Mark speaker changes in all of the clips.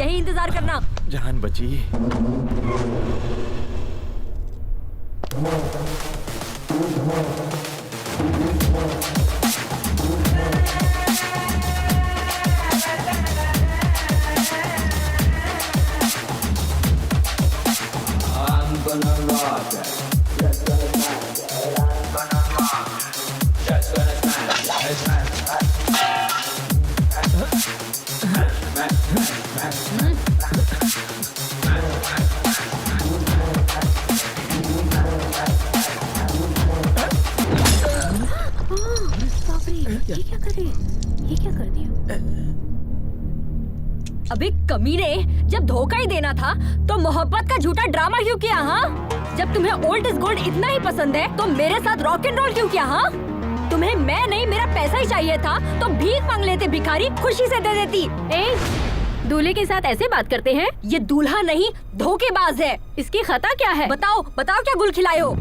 Speaker 1: यही इंतजार करना।
Speaker 2: जान बची।
Speaker 1: अबे कमीने, जब धोखा ही देना था तो मोहब्बत का झूठा ड्रामा क्यों किया? हाँ, जब तुम्हें ओल्ड इज गोल्ड इतना ही पसंद है तो मेरे साथ रॉक एंड रोल क्यों किया? हाँ, तुम्हें मैं नहीं मेरा पैसा ही चाहिए था तो भीख मांग लेते भिखारी, खुशी से दे देती। दूल्हे के साथ ऐसे बात करते हैं? ये दूल्हा नहीं धोखेबाज है। इसकी खता क्या है? बताओ बताओ, क्या गुल खिलाए हो?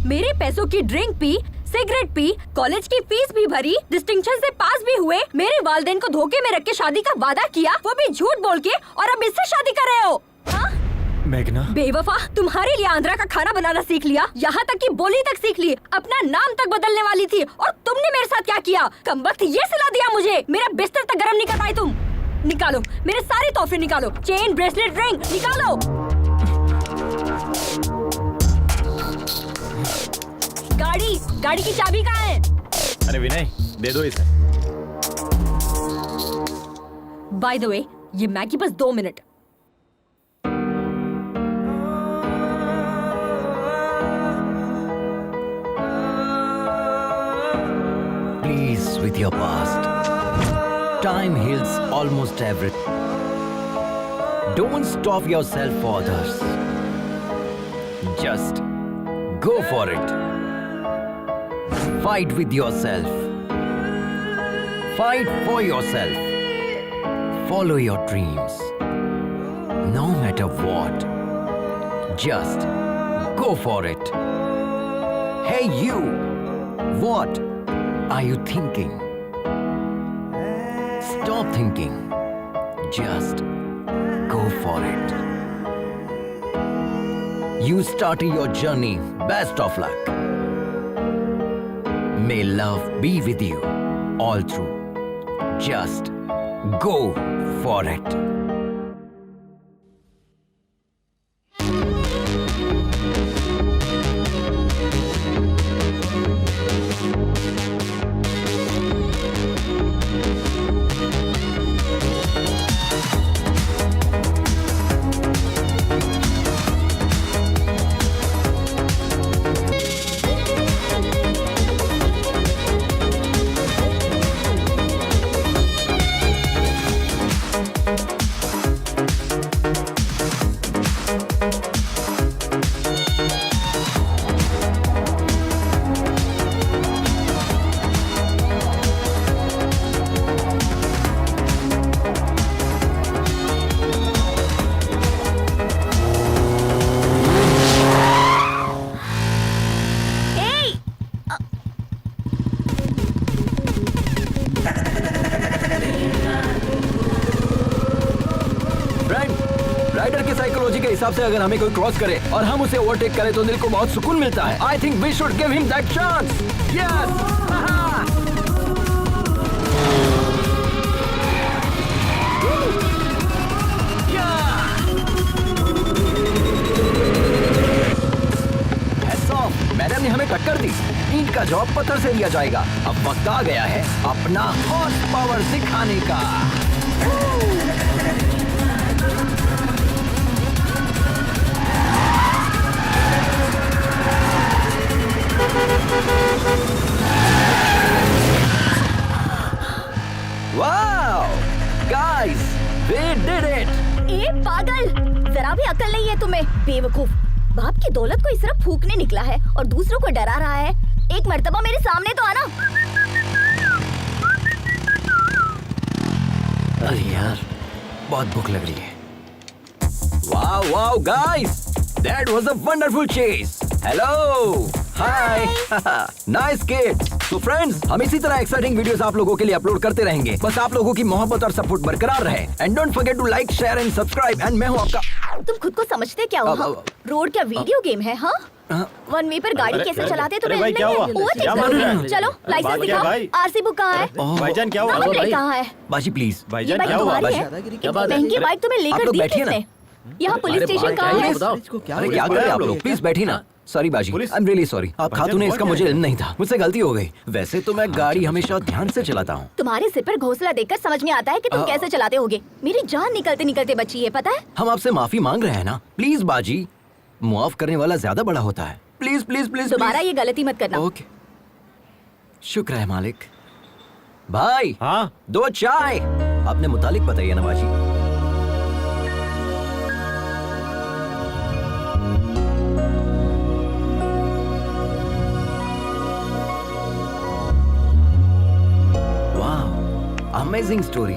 Speaker 1: मेरे पैसों की drink P, cigarette P, college की फीस भी भरी, डिस्टिंक्शन से पास भी हुए, मेरे वालिदैन को धोखे में रख के शादी का वादा किया, वो भी झूठ बोल के, और अब इससे शादी कर रहे हो? हाँ?
Speaker 2: मेघना,
Speaker 1: बेवफा, तुम्हारे लिए आंध्रा का खाना बनाना सीख लिया, यहाँ तक कि बोली तक सीख ली, अपना नाम तक बदलने वाली थी, और तुमने मेरे साथ क्या किया? कमबख्त ये सिला दिया मुझे, मेरा बिस्तर तक गर्म नहीं कर पाई तुम। निकालो मेरे सारे तोहफे, निकालो, चेन, ब्रेसलेट, रिंग निकालो। गाड़ी की चाबी कहाँ है?
Speaker 2: अरे विनय, दे दो इसे।
Speaker 1: बाय द वे, ये मैगी बस 2 minute.
Speaker 3: Please with your past. Time heals almost everything. Don't stop yourself for others. Just go for it. Fight with yourself. Fight for yourself. Follow your dreams. No matter what. Just go for it. Hey you! What are you thinking? Stop thinking. Just go for it. You started your journey. Best of luck. May love be with you all through. Just go for it.
Speaker 4: Rider की psychology के हिसाब से अगर हमें कोई cross करे और हम उसे ओवरटेक करें तो दिल को बहुत सुकून मिलता है। I think we should give him that chance. Yes. Madam ने हमें टक्कर दी। ईंट का जॉब पत्थर से लिया जाएगा। अब वक्त आ गया है अपना हॉर्स पावर दिखाने का। Wow guys, we did it.
Speaker 1: ए पागल, जरा भी अकल नहीं है तुम्हें, बेवकूफ। बाप की दौलत को इस तरह फूकने निकला है और दूसरों को डरा रहा है। एक मर्तबा मेरे सामने तो आना।
Speaker 3: अरे यार, बहुत भूख लग रही है।
Speaker 4: Wow wow guys, that was a wonderful chess. Hello, hi, nice kid. तो फ्रेंड्स, हम इसी तरह एक्साइटिंग वीडियोस आप लोगों के लिए अपलोड करते रहेंगे। बस आप लोगों की मोहब्बत और सपोर्ट बरकरार रहे। And don't forget to like, share and subscribe. And मैं हूँ आपका
Speaker 5: तुम खुद को समझते क्या हो? हाँ? रोड क्या वीडियो गेम है? हाँ, वन वे पर गाड़ी कैसे चलाते
Speaker 2: अरे भाई, क्या हुआ? क्या बात है?
Speaker 5: चलो लाइसेंस
Speaker 2: बात क्या
Speaker 5: दिखाओ।
Speaker 2: भाई?
Speaker 5: आरसी बुक कहाँ है?
Speaker 2: भाईजान क्या हुआ?
Speaker 5: नंबर प्लेट कहाँ है?
Speaker 4: बाजी प्लीज।
Speaker 5: ये
Speaker 2: भाईजान
Speaker 5: बाइक
Speaker 2: क्या हुआ?
Speaker 5: तुम्हारी है?
Speaker 4: क्या बात है?
Speaker 5: महंगी बाइक तुम्हें
Speaker 4: आप
Speaker 5: लेकर
Speaker 4: लोग
Speaker 5: दी
Speaker 4: बैठिए ना।
Speaker 5: किसने? यहाँ पुलिस स्टेशन कहाँ है?
Speaker 4: अरे क्या कर रहे हैं आप लोग? प्लीज बैठिए ना। सॉरी बाजी, आई एम रियली सॉरी। आप खातून ने इसका मुझे इल्म नहीं था, मुझसे गलती हो गई। वैसे तो मैं गाड़ी हमेशा ध्यान से चलाता हूँ।
Speaker 5: तुम्हारे सिर पर घोंसला देखकर समझ में आता है कि तुम कैसे चलाते होगे। मेरी जान निकलते निकलते बची है, पता है?
Speaker 4: हम आपसे माफी मांग रहे हैं ना। प्लीज बाजी, मुआफ करने वाला ज्यादा बड़ा होता है। प्लीज प्लीज प्लीज
Speaker 5: दोबारा ये गलती मत करना।
Speaker 4: ओके, शुक्र है मालिक। भाई
Speaker 2: हाँ
Speaker 4: 2 चाय अपने मुतालिक बताइए ना बाजी। Amazing story.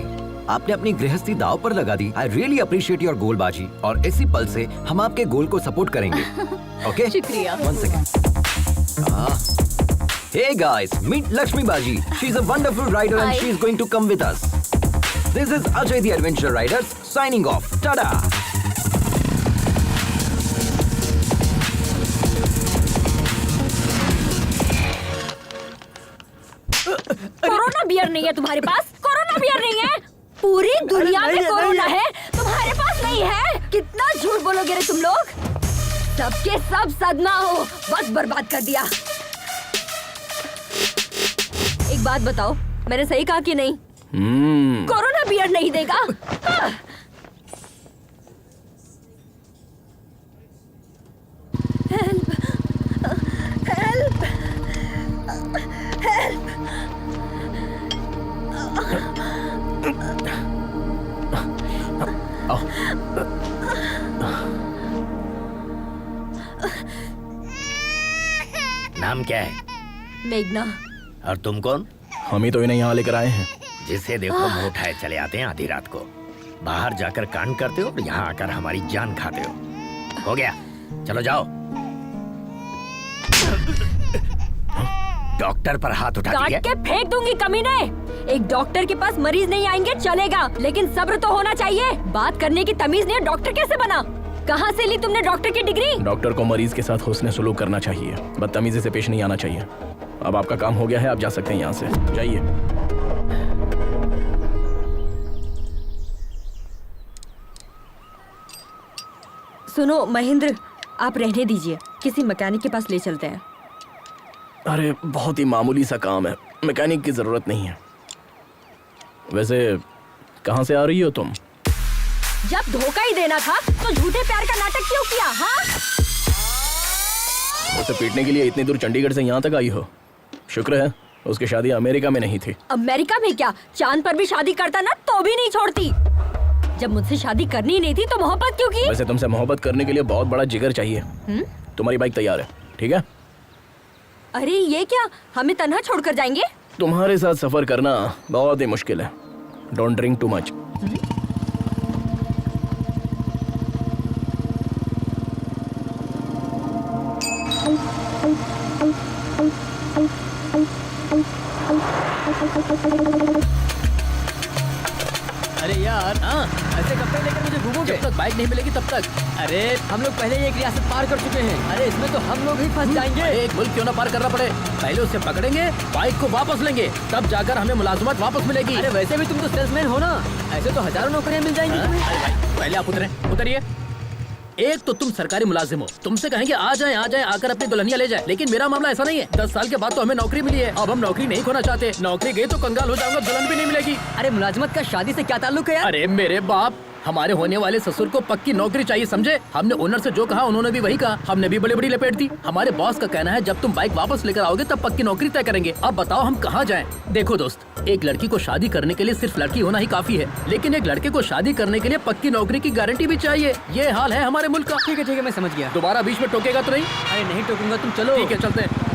Speaker 4: आपने अपनी गृहस्थी दाव पर लगा दी। I really appreciate your goal बाजी। और इसी पल से हम आपके गोल को सपोर्ट करेंगे। ओके,
Speaker 5: शुक्रिया।
Speaker 4: 1 second. Hey guys, meet Lakshmi Baji. She's a wonderful rider and
Speaker 5: Hi.
Speaker 4: she's going to come with us. This is Ajay the Adventure Riders signing off. Tada!
Speaker 1: Corona beer नहीं है तुम्हारे पास? Corona beer नहीं है? पूरी दुनिया में corona है, तुम्हारे पास नहीं है? कितना झूठ बोलोगे रे तुम लोग? सबके सब सदमा हो, वक्त बर्बाद कर दिया। एक बात बताओ, मैंने सही कहा कि नहीं? कोरोना बियर नहीं देगा? हाँ। हेल्प, हेल्प,
Speaker 3: नाम क्या है?
Speaker 1: मेघना।
Speaker 3: और तुम कौन?
Speaker 6: हम ही तो इन्हें यहाँ लेकर आए हैं।
Speaker 3: जिसे देखो मुंह उठाए चले आते हैं आधी रात को। बाहर जाकर कांड करते हो और यहाँ आकर हमारी जान खाते हो गया, चलो जाओ। डॉक्टर पर हाथ उठा
Speaker 1: काट
Speaker 3: दिया।
Speaker 1: के फेंक दूंगी कमीने। एक डॉक्टर के पास मरीज नहीं आएंगे चलेगा, लेकिन सब्र तो होना चाहिए। बात करने की तमीज नहीं है, डॉक्टर कैसे बना? कहाँ से ली तुमने डॉक्टर की डिग्री?
Speaker 6: डॉक्टर को मरीज के साथ हुस्न सलूक करना चाहिए, बदतमीजी से पेश नहीं आना चाहिए। अब आपका काम हो गया है, आप जा सकते हैं यहाँ से, जाइए।
Speaker 1: सुनो महेंद्र, आप रहने दीजिए, किसी मैकेनिक के पास ले चलते हैं।
Speaker 6: अरे बहुत ही मामूली सा काम है, मैकेनिक की जरूरत नहीं है। वैसे कहाँ से आ रही हो तुम?
Speaker 1: जब धोखा ही देना था तो झूठे प्यार का नाटक क्यों किया? हाँ,
Speaker 6: उसे पीटने के लिए इतनी दूर चंडीगढ़ से यहाँ तक आई हो। शुक्र है उसकी शादी अमेरिका में नहीं थी।
Speaker 1: अमेरिका में क्या, चांद पर भी शादी करता ना तो भी नहीं छोड़ती। जब मुझसे शादी करनी ही नहीं थी तो मोहब्बत क्यों की?
Speaker 6: वैसे तुमसे मोहब्बत करने के लिए बहुत बड़ा जिगर चाहिए। तुम्हारी बाइक तैयार है, ठीक है?
Speaker 1: अरे ये क्या, हमें तन्हा छोड़कर जाएंगे?
Speaker 6: तुम्हारे साथ सफर करना बहुत ही मुश्किल है। Don't drink too much.
Speaker 7: अरे यार, ऐसे कब तक लेकर मुझे घूमोगे? जब तक बाइक नहीं मिलेगी तब तक। अरे हम लोग पहले ही एक रियासत पार कर चुके हैं। अरे इसमें तो हम लोग ही फंस जाएंगे। एक मुल्क क्यों ना पार करना पड़े, पहले उसे पकड़ेंगे, बाइक को वापस लेंगे, तब जाकर हमें मुलाजमत वापस मिलेगी। अरे वैसे भी तुम तो सेल्समैन हो ना, ऐसे तो हजारों नौकरियां मिल जाएंगी तुम्हें। अरे भाई पहले आप उतरिए। एक तो तुम सरकारी मुलाजिम हो, तुमसे कहेंगे आ जाएं आकर अपनी दुल्हनिया ले जाए, लेकिन मेरा मामला ऐसा नहीं है। 10 साल के बाद तो हमें नौकरी मिली है, अब हम नौकरी नहीं खोना चाहते। नौकरी गई तो कंगाल हो जाऊंगा, दुल्हन भी नहीं मिलेगी। अरे मुलाजमत का शादी से क्या ताल्लुक है यार?
Speaker 3: अरे मेरे बाप, हमारे होने वाले ससुर को पक्की नौकरी चाहिए, समझे? हमने ओनर से जो कहा उन्होंने भी वही कहा, हमने भी बड़ी बड़ी लपेट दी। हमारे बॉस का कहना है जब तुम बाइक वापस लेकर आओगे तब पक्की नौकरी तय करेंगे। अब बताओ हम कहाँ जाएं? देखो दोस्त, एक लड़की को शादी करने के लिए सिर्फ लड़की होना ही काफी है, लेकिन एक लड़के को शादी करने के लिए पक्की नौकरी की गारंटी भी चाहिए। ये हाल है हमारे मुल्क का।
Speaker 7: ठीक है मैं समझ गया।
Speaker 3: दोबारा बीच में टोकेगा तो नहीं?
Speaker 7: अरे नहीं टोकूंगा, तुम चलो।
Speaker 3: ठीक है चलते हैं।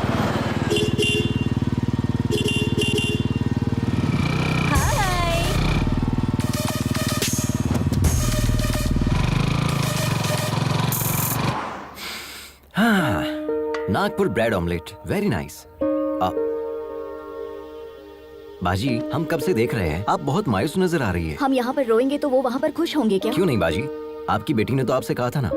Speaker 4: Nagpur bread omelette, very nice. बाजी, हम कब से देख रहे हैं, आप बहुत मायूस नजर आ रही है।
Speaker 5: हम यहाँ पर रोएंगे तो वो वहाँ पर खुश होंगे क्या?
Speaker 4: क्यों नहीं बाजी, आपकी बेटी ने तो आपसे कहा था ना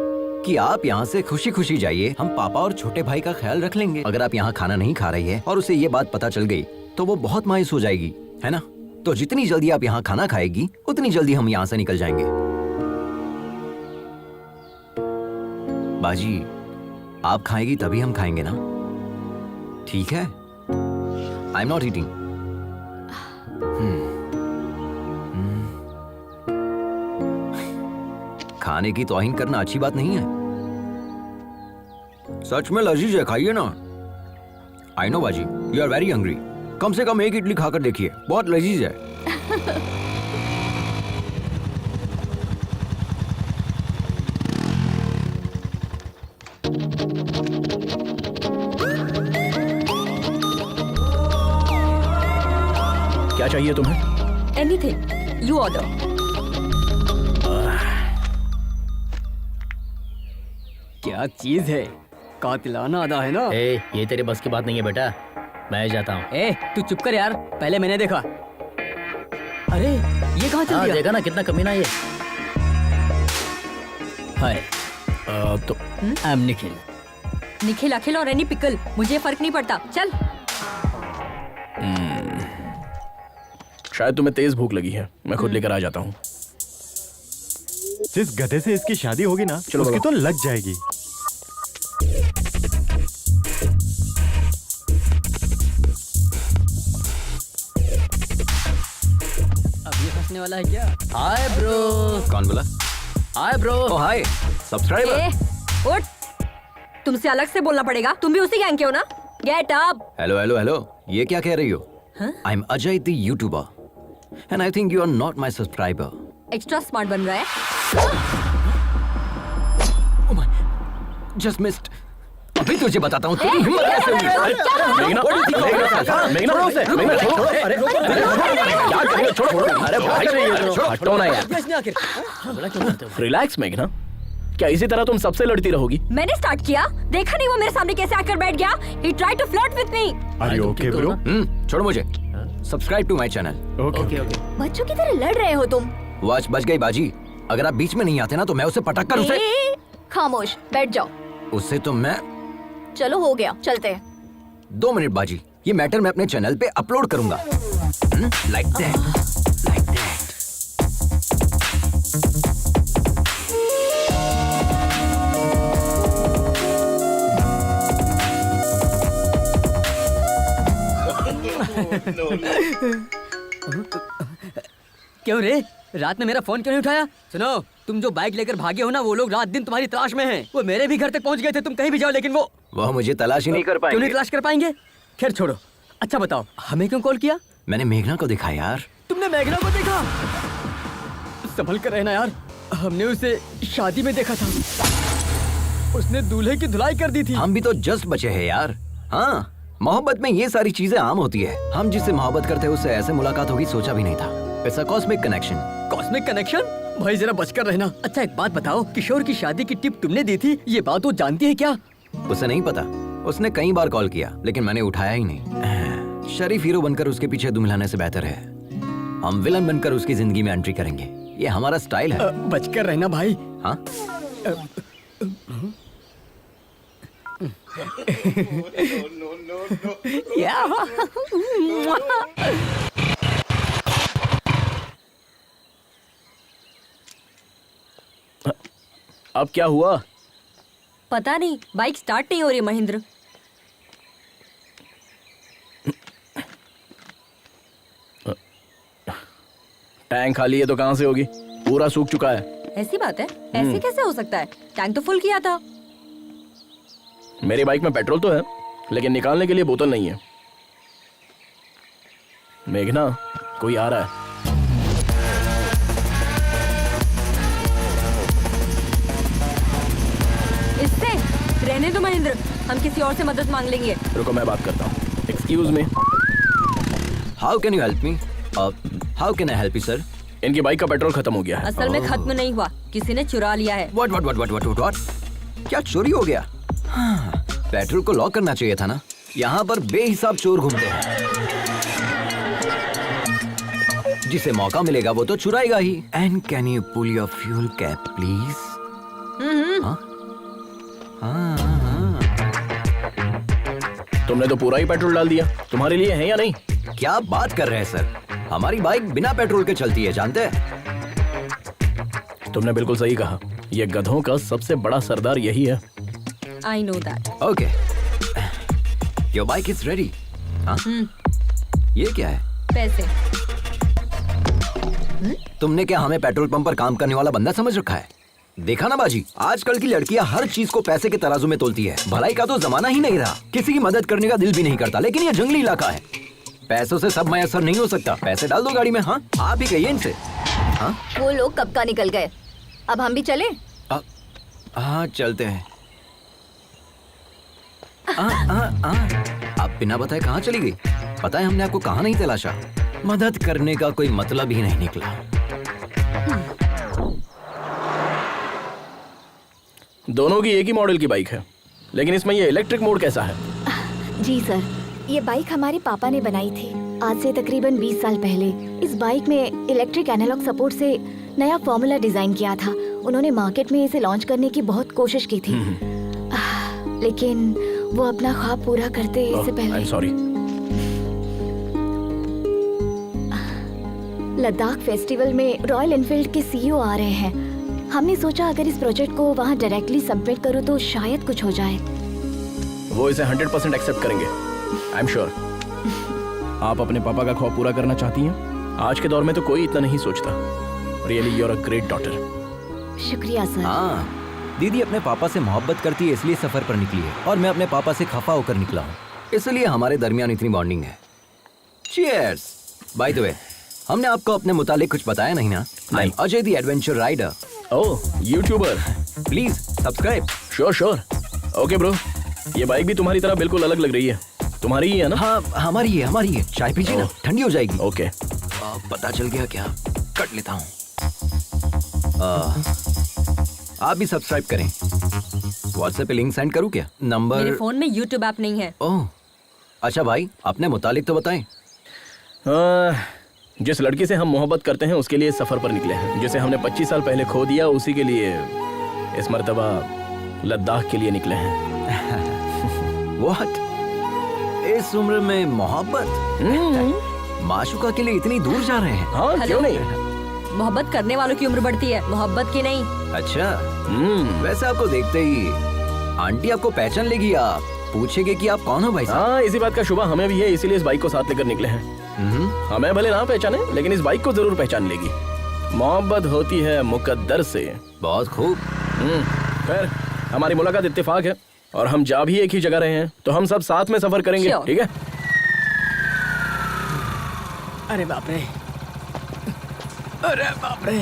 Speaker 4: कि आप यहाँ से खुशी खुशी जाइए, हम पापा और छोटे भाई का ख्याल रख लेंगे। अगर आप यहाँ खाना नहीं खा रही है और उसे ये बात पता चल गई तो वो बहुत मायूस हो जाएगी, है ना? तो जितनी जल्दी आप यहाँ खाना खाएगी उतनी जल्दी हम यहाँ से निकल जाएंगे। बाजी, आप खाएगी तभी हम खाएंगे ना, ठीक है? I am not eating. खाने की तौहीन करना अच्छी बात नहीं है। सच में लजीज है, खाइए ना। आई नो बाजी, यू आर वेरी हंग्री। कम से कम एक इडली खाकर देखिए, बहुत लजीज है।
Speaker 6: क्या चाहिए तुम्हें?
Speaker 1: Anything you order.
Speaker 7: क्या चीज है, कातिलाना अदा है ना।
Speaker 3: ए, ये तेरे बस की बात नहीं है बेटा, मैं जाता हूँ।
Speaker 7: ए तू चुप कर यार, पहले मैंने देखा। अरे ये कहाँ चल
Speaker 3: हाँ,
Speaker 7: गया?
Speaker 3: देखा ना कितना कमीना ये।
Speaker 7: हाय
Speaker 6: तो
Speaker 7: आई एम निखिल।
Speaker 1: निखिल, अखिल और एनी पिकल, मुझे फर्क नहीं पड़ता। चल।
Speaker 6: शायद तुम्हें तेज भूख लगी है, मैं खुद लेकर आ जाता हूँ।
Speaker 2: जिस गधे से इसकी शादी होगी ना,
Speaker 6: चलो
Speaker 2: उसकी
Speaker 6: बाबा।
Speaker 2: तो लग जाएगी।
Speaker 7: अब ये फंसने वाला है क्या?
Speaker 3: Hi bro.
Speaker 4: कौन बोला?
Speaker 3: Hi bro.
Speaker 4: ओ हाय सब्सक्राइबर।
Speaker 1: ए, उठ। तुमसे अलग से बोलना पड़ेगा, तुम भी उसी गैंग के हो ना? Get up.
Speaker 4: Hello hello hello, ये क्या कह रही हो? I am Ajay the YouTuber and I think you are not my subscriber.
Speaker 1: Extra smart बन रहा है।
Speaker 4: Just missed. अभी तुझे बताता हूँ तेरी हिम्मत कैसे हुई।
Speaker 6: मेघना, मेघना, छोड़ो। अरे क्या कर रही हो? छोड़ो। अरे भाई हटो ना यार।
Speaker 7: इसने आखिर
Speaker 6: रिलैक्स मेघना, क्या इसी तरह तुम सबसे लड़ती रहोगी?
Speaker 1: मैंने स्टार्ट किया, देखा नहीं वो मेरे सामने कैसे आकर बैठ गया। He tried to flirt with me.
Speaker 2: Are you okay bro?
Speaker 4: छोड़ो मुझे। Subscribe to my channel.
Speaker 2: Okay.
Speaker 5: बच्चों की तरह लड़ रहे हो तुम।
Speaker 4: वॉच बच गई बाजी। अगर आप बीच में नहीं आते ना तो मैं उसे पटक कर उसे
Speaker 5: ए, खामोश बैठ जाओ।
Speaker 4: उससे तो मैं
Speaker 5: चलो हो गया, चलते हैं।
Speaker 4: 2 मिनट बाजी, ये मैटर मैं अपने चैनल पे अपलोड करूंगा। Like that, like that.
Speaker 7: क्यों रे, रात में मेरा फोन क्यों नहीं उठाया? सुनो, तुम जो बाइक लेकर भागे हो ना, वो लोग रात दिन तुम्हारी तलाश में हैं। वो मेरे भी घर तक पहुंच गए थे, तुम कहीं भी जाओ, लेकिन वो
Speaker 4: मुझे तलाश ही नहीं कर
Speaker 7: क्यों नहीं
Speaker 4: पाएंगे।
Speaker 7: तलाश कर पाएंगे? खैर छोड़ो। अच्छा बताओ, हमें क्यों कॉल किया?
Speaker 4: मैंने मेघना को देखा यार।
Speaker 7: तुमने मेघना को देखा? संभल कर रहना यार, हमने उसे शादी में देखा था। उसने दूल्हे की धुलाई कर दी थी।
Speaker 4: हम भी तो जस्ट बचे हैं यार। हाँ, मोहब्बत में ये सारी चीजें आम होती है। हम जिससे मोहब्बत करते हैं उससे ऐसे मुलाकात होगी सोचा भी नहीं था। It's a cosmic connection.
Speaker 7: Cosmic connection? भाई जरा बचकर रहना। अच्छा एक बात बताओ, किशोर की शादी की टिप तुमने दी थी, ये बात वो जानती है क्या?
Speaker 4: उसे नहीं पता। उसने कई बार कॉल किया लेकिन मैंने उठाया ही नहीं। शरीफ हीरो बनकर उसके पीछे दुम हिलाने से बेहतर है हम विलन बनकर उसकी जिंदगी में एंट्री करेंगे। ये हमारा स्टाइल है।
Speaker 7: बचकर रहना भाई।
Speaker 4: हाँ?
Speaker 6: अब क्या हुआ?
Speaker 1: पता नहीं, बाइक स्टार्ट नहीं हो रही महेंद्र।
Speaker 6: टैंक खाली है तो कहाँ से होगी? पूरा सूख चुका है।
Speaker 1: ऐसी बात है? ऐसे कैसे हो सकता है? टैंक तो फुल किया था।
Speaker 6: मेरी बाइक में पेट्रोल तो है लेकिन निकालने के लिए बोतल नहीं है। मेघना, कोई आ रहा है।
Speaker 1: इससे रहने दो महेंद्र, हम किसी और से मदद मांग लेंगे।
Speaker 6: रुको मैं बात करता हूँ। Excuse me.
Speaker 4: How can you help me? How can I help you sir?
Speaker 6: इनकी बाइक का पेट्रोल खत्म हो गया है।
Speaker 1: असल में खत्म नहीं हुआ, किसी ने चुरा लिया है।
Speaker 4: व्हाट? क्या चोरी हो गया? हाँ, पेट्रोल को लॉक करना चाहिए था ना। यहाँ पर बेहिसाब चोर घूमते हैं। जिसे मौका मिलेगा वो तो चुराएगा ही। And can you pull your fuel cap please?
Speaker 6: तुमने तो पूरा ही पेट्रोल डाल दिया। तुम्हारे लिए है या नहीं?
Speaker 4: क्या बात कर रहे हैं सर, हमारी बाइक बिना पेट्रोल के चलती है, जानते हैं?
Speaker 6: तुमने बिल्कुल सही कहा, ये गधों का सबसे बड़ा सरदार यही है।
Speaker 1: I know that.
Speaker 4: Okay, your bike is ready. ये क्या है?
Speaker 1: पैसे।
Speaker 4: तुमने क्या हमें पेट्रोल पंप पर काम करने वाला बंदा समझ रखा है? देखा ना बाजी, आजकल की लड़कियां हर चीज को पैसे के तराजू में तोलती है। भलाई का तो जमाना ही नहीं रहा, किसी की मदद करने का दिल भी नहीं करता। लेकिन ये जंगली इलाका है, पैसों से सब मैसर नहीं हो सकता। पैसे डाल दो गाड़ी में। हाँ, आप ही कहिए इनसे। हाँ,
Speaker 5: वो लोग कब का निकल गए, अब हम भी चले?
Speaker 4: हाँ चलते हैं। आप बिना बताए कहाँ चली गई? पता है हमने आपको कहाँ नहीं तलाशा। मदद करने का कोई मतलब ही नहीं निकला।
Speaker 6: दोनों की एक ही मॉडल की बाइक है, लेकिन इसमें ये इलेक्ट्रिक मोड कैसा है?
Speaker 5: जी सर, ये बाइक हमारे पापा ने बनाई थी आज से तकरीबन 20 साल पहले। इस बाइक में इलेक्ट्रिक एनालॉग सपोर्ट से नया फॉर्मूला डिजाइन किया था। उन्होंने मार्केट में इसे लॉन्च करने की बहुत कोशिश की थी, लेकिन वो अपना ख्वाब पूरा करते इससे पहले।
Speaker 6: सॉरी।
Speaker 5: लद्दाख फेस्टिवल में रॉयल एनफील्ड के सीईओ आ रहे हैं। हमने सोचा अगर इस प्रोजेक्ट को वहाँ डायरेक्टली सबमिट करूँ तो शायद कुछ हो जाए।
Speaker 6: वो इसे 100% एक्सेप्ट करेंगे, आई एम श्योर। आप अपने पापा का ख्वाब पूरा करना चाहती हैं? आज के दौर में तो कोई इतना नहीं सोचता। Really you are a great daughter.
Speaker 5: शुक्रिया सर।
Speaker 4: हाँ, दीदी अपने पापा से मोहब्बत करती है, इसलिए सफर पर निकली है, और मैं अपने पापा से खफा होकर निकला हूँ, इसलिए हमारे दरमियान इतनी बॉन्डिंग है। चीयर्स। बाय द वे, हमने आपको अपने मुतालिक कुछ बताया नहीं ना? I am Ajay the adventure rider.
Speaker 6: Oh, YouTuber.
Speaker 4: Please subscribe.
Speaker 6: Sure. Okay bro, ये बाइक भी तुम्हारी तरह बिल्कुल अलग लग रही है। तुम्हारी ही है ना?
Speaker 4: हाँ, हमारी है। चाय पीजिए ना, ठंडी हो जाएगी।
Speaker 6: ओके।
Speaker 4: पता चल गया क्या? कट लेता हूँ। आप भी सब्सक्राइब करें। व्हाट्सएप पे लिंक सेंड करूँ क्या? नंबर?
Speaker 1: मेरे फोन में यूट्यूब ऐप नहीं है।
Speaker 4: ओह, अच्छा भाई, अपने मुतालिक तो बताएं।
Speaker 6: जिस लड़की से हम मोहब्बत करते हैं उसके लिए सफर पर निकले हैं। जिसे हमने 25 साल पहले खो दिया, उसी के लिए इस मर्तबा लद्दाख के लिए निकले हैं।
Speaker 4: What? इस उम्र में मोहब्बत? माशुका के लिए इतनी दूर जा रहे हैं?
Speaker 6: हाँ, क्यों नहीं?
Speaker 1: मोहब्बत करने वालों की उम्र बढ़ती है, मोहब्बत की नहीं।
Speaker 4: अच्छा। वैसे आपको देखते ही आंटी आपको पहचान लेगी, आप पूछेगी कि आप कौन हो भाई साहब।
Speaker 6: हाँ, इसी बात का शुबा हमें भी है, इसीलिए इस बाइक को साथ लेकर निकले हैं। हमें भले ना पहचाने, लेकिन इस बाइक को जरूर पहचान लेगी। मोहब्बत होती है मुकद्दर से।
Speaker 4: बहुत खूब।
Speaker 6: खैर, हमारी मुलाकात इत्तेफाक है और हम जा भी एक ही जगह रहे हैं, तो हम सब साथ में सफर करेंगे।
Speaker 1: Sure.
Speaker 6: ठीक है?
Speaker 7: अरे बाप रे, अरे बाप रे,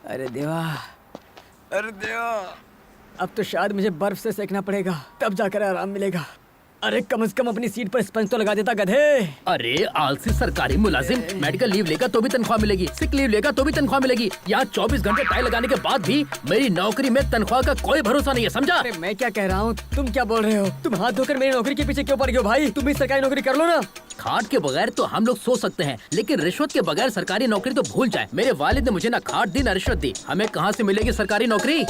Speaker 7: अरे देवा, अरे देवा, अब तो शायद मुझे बर्फ से सेकना पड़ेगा, तब जाकर आराम मिलेगा। अरे कम से कम अपनी सीट पर स्पंज तो लगा देता गधे।
Speaker 3: अरे आलसी सरकारी मुलाजिम, मेडिकल लीव लेगा तो भी तनख्वाह मिलेगी, सिक लीव लेगा तो भी तनख्वाह मिलेगी। यहाँ 24 घंटे टाई लगाने के बाद भी मेरी नौकरी में तनख्वाह का कोई भरोसा नहीं है, समझा?
Speaker 7: अरे मैं क्या कह रहा हूँ, तुम क्या बोल रहे हो? तुम हाथ धोकर मेरी नौकरी के पीछे क्यों पड़ गए हो भाई? तुम भी सरकारी नौकरी कर लो ना।
Speaker 3: खाट के बगैर तो हम लोग सोच सकते हैं, लेकिन रिश्वत के बगैर सरकारी नौकरी तो भूल जाए। मेरे वालिद ने मुझे ना खाट दी ना रिश्वत दी, हमें कहाँ से मिलेगी सरकारी नौकरी?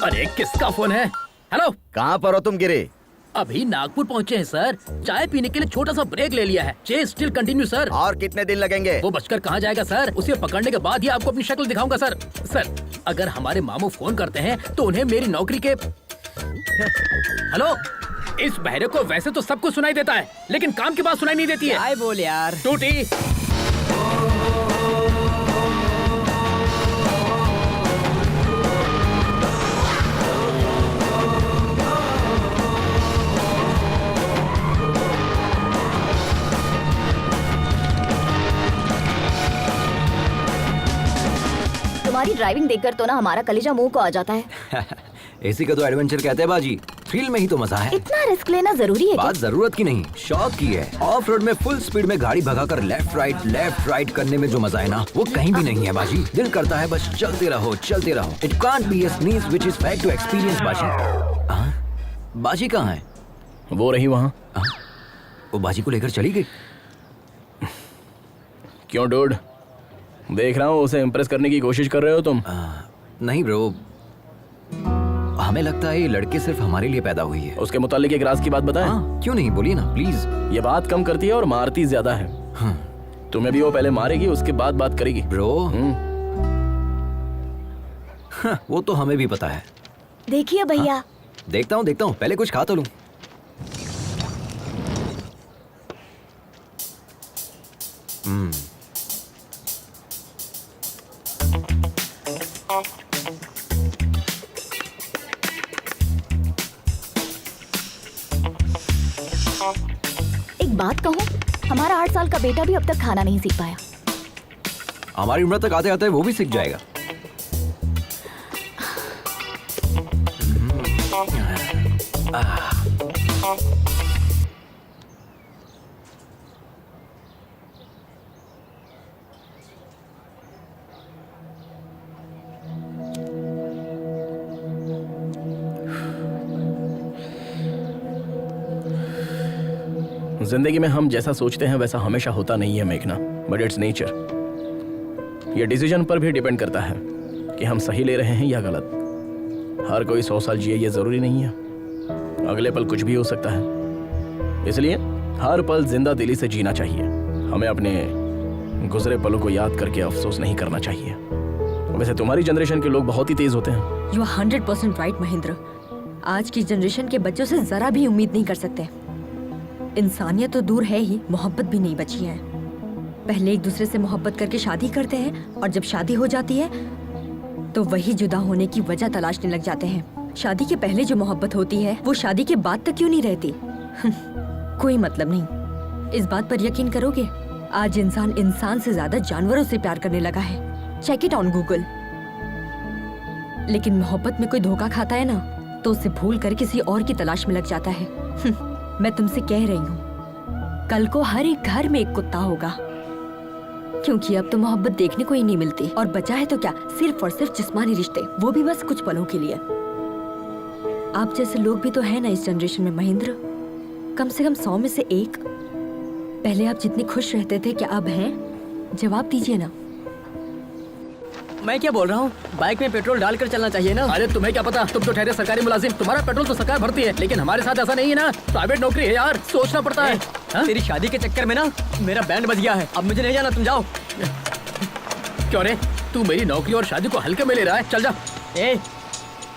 Speaker 3: अरे किसका फोन है? हेलो,
Speaker 2: कहाँ पर हो तुम गिरे?
Speaker 3: अभी नागपुर पहुँचे हैं सर, चाय पीने के लिए छोटा सा ब्रेक ले लिया है। Chess still continue sir.
Speaker 2: और कितने दिन लगेंगे?
Speaker 3: वो बचकर कहाँ जाएगा सर, उसे पकड़ने के बाद ही आपको अपनी शक्ल दिखाऊंगा सर। सर, अगर हमारे मामू फोन करते हैं तो उन्हें मेरी नौकरी के हेलो, इस बहरे को वैसे तो सब कुछ सुनाई देता है, लेकिन काम की बात सुनाई नहीं देती है।
Speaker 7: आए बोल यार।
Speaker 3: टूटी।
Speaker 5: तुम्हारी ड्राइविंग देखकर तो ना हमारा कलेजा मुंह को आ जाता है।
Speaker 4: इसी का तो एडवेंचर कहते हैं बाजी, थ्रिल में ही तो मजा है।
Speaker 5: इतना रिस्क लेना जरूरी है क्या?
Speaker 4: बात जरूरत की नहीं, शौक की है। ऑफ रोड में फुल स्पीड में गाड़ी भगाकर लेफ्ट राइट करने में जो मजा है ना, वो कहीं भी नहीं है बाजी। दिल करता है बस चलते रहो। It can't be a sneeze which is fact to experience बाजी। बाजी कहाँ है?
Speaker 6: वो रही वहाँ।
Speaker 4: वो बाजी को लेकर चली गई।
Speaker 6: क्यों डूड, देख रहा हूँ उसे इम्प्रेस करने की कोशिश कर रहे हो तुम।
Speaker 4: नहीं ब्रो, हमें लगता है ये लड़के सिर्फ हमारे लिए पैदा हुई है।
Speaker 6: उसके मुतालिक एक राज की बात बताएं।
Speaker 4: हाँ, क्यों नहीं, बोलिए ना प्लीज।
Speaker 6: ये बात कम करती है और मारती ज्यादा है।
Speaker 4: हाँ।
Speaker 6: तुम्हें भी वो पहले मारेगी, उसके बाद बात करेगी।
Speaker 4: ब्रो हाँ, वो तो हमें भी पता है।
Speaker 5: देखिए भैया।
Speaker 4: हाँ, देखता हूँ, पहले कुछ खा तो लूं।
Speaker 5: एक बात कहूँ, हमारा 8 साल का बेटा भी अब तक खाना नहीं सीख पाया।
Speaker 4: हमारी उम्र तक आते आते वो भी सीख जाएगा।
Speaker 6: जिंदगी में हम जैसा सोचते हैं वैसा हमेशा होता नहीं है मेघना, बट इट्स नेचर। ये डिसीजन पर भी डिपेंड करता है कि हम सही ले रहे हैं या गलत। हर कोई 100 साल जिए ये जरूरी नहीं है, अगले पल कुछ भी हो सकता है। इसलिए हर पल जिंदा दिली से जीना चाहिए। हमें अपने गुजरे पलों को याद करके अफसोस नहीं करना चाहिए। वैसे तुम्हारी जनरेशन के लोग बहुत ही तेज होते हैं।
Speaker 1: You are 100% right Mahendra. आज की जनरेशन के बच्चों से जरा भी उम्मीद नहीं कर सकते। इंसानियत तो दूर है ही, मोहब्बत भी नहीं बची है। पहले एक दूसरे से मोहब्बत करके शादी करते हैं और जब शादी हो जाती है तो वही जुदा होने की वजह तलाशने लग जाते हैं। शादी के पहले जो मोहब्बत होती है वो शादी के बाद तक क्यों नहीं रहती? कोई मतलब नहीं। इस बात पर यकीन करोगे, आज इंसान से ज्यादा जानवरों से प्यार करने लगा है। Check it on Google. लेकिन मोहब्बत में कोई धोखा खाता है ना, तो उसे भूल कर किसी और की तलाश में लग जाता है। मैं तुमसे कह रही हूँ, कल को हर एक घर में एक कुत्ता होगा, क्योंकि अब तो मोहब्बत देखने को ही नहीं मिलती। और बचा है तो क्या, सिर्फ और सिर्फ जिस्मानी रिश्ते, वो भी बस कुछ पलों के लिए। आप जैसे लोग भी तो है ना इस जनरेशन में महेंद्र, कम से कम 100 में से एक। पहले आप जितने खुश रहते थे, क्या अब हैं? जवाब दीजिए ना।
Speaker 7: मैं क्या बोल रहा हूँ, बाइक में पेट्रोल डालकर चलना चाहिए ना।
Speaker 3: अरे तुम्हें क्या पता, तुम तो ठहरे सरकारी मुलाजिम, तुम्हारा पेट्रोल तो सरकार भरती है, लेकिन हमारे साथ ऐसा नहीं है ना। प्राइवेट नौकरी है यार, सोचना पड़ता है। हाँ?
Speaker 7: तेरी शादी के चक्कर में ना मेरा बैंड बज गया है। अब मुझे नहीं जाना, तुम जाओ।
Speaker 3: क्यों रे, तू मेरी नौकरी और शादी को हल्के में ले रहा है? चल जा।
Speaker 7: ए,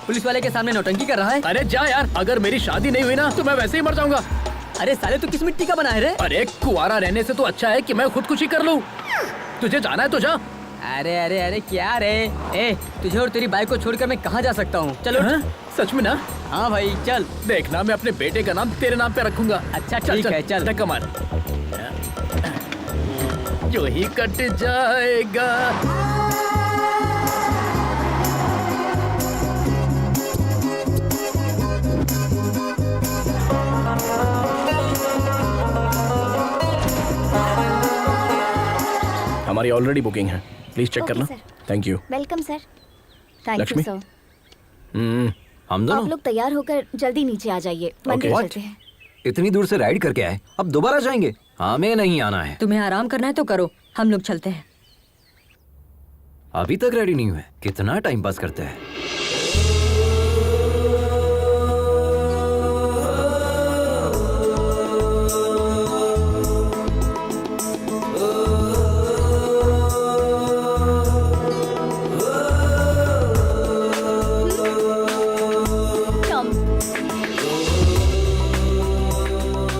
Speaker 7: पुलिस वाले के सामने नौटंकी कर रहा है।
Speaker 3: अरे जा यार, अगर मेरी शादी नहीं हुई ना तो मैं वैसे ही मर जाऊंगा।
Speaker 7: अरे साले, तू किस मिट्टी का बना है रे?
Speaker 3: अरे कुआरा रहने से तो अच्छा है कि मैं खुदकुशी कर लूं। तुझे जाना है तो जा।
Speaker 7: अरे अरे अरे क्या रे? ए, तुझे और तेरी बाइक को छोड़कर मैं कहाँ जा सकता हूँ? चलो।
Speaker 3: हाँ? सच में ना?
Speaker 7: हाँ भाई चल।
Speaker 3: देखना, मैं अपने बेटे का नाम तेरे नाम पे रखूंगा।
Speaker 7: अच्छा ठीक है, चल।
Speaker 3: धक्का मार। जो ही कट जाएगा।
Speaker 6: हमारी ऑलरेडी बुकिंग है, प्लीज चेक करना। Thank you.
Speaker 5: Welcome sir. Thank you
Speaker 6: Lakshmi?
Speaker 5: Sir.
Speaker 4: हम
Speaker 5: आप
Speaker 4: दोनों
Speaker 5: लोग तैयार होकर जल्दी नीचे आ जाइए, मंदिर
Speaker 4: What?
Speaker 5: चलते हैं।
Speaker 4: इतनी दूर से राइड करके आए, अब दोबारा जाएंगे? हमें नहीं आना है।
Speaker 1: तुम्हें आराम करना है तो करो, हम लोग चलते हैं।
Speaker 4: अभी तक रेडी नहीं हुए, कितना टाइम पास करते हैं।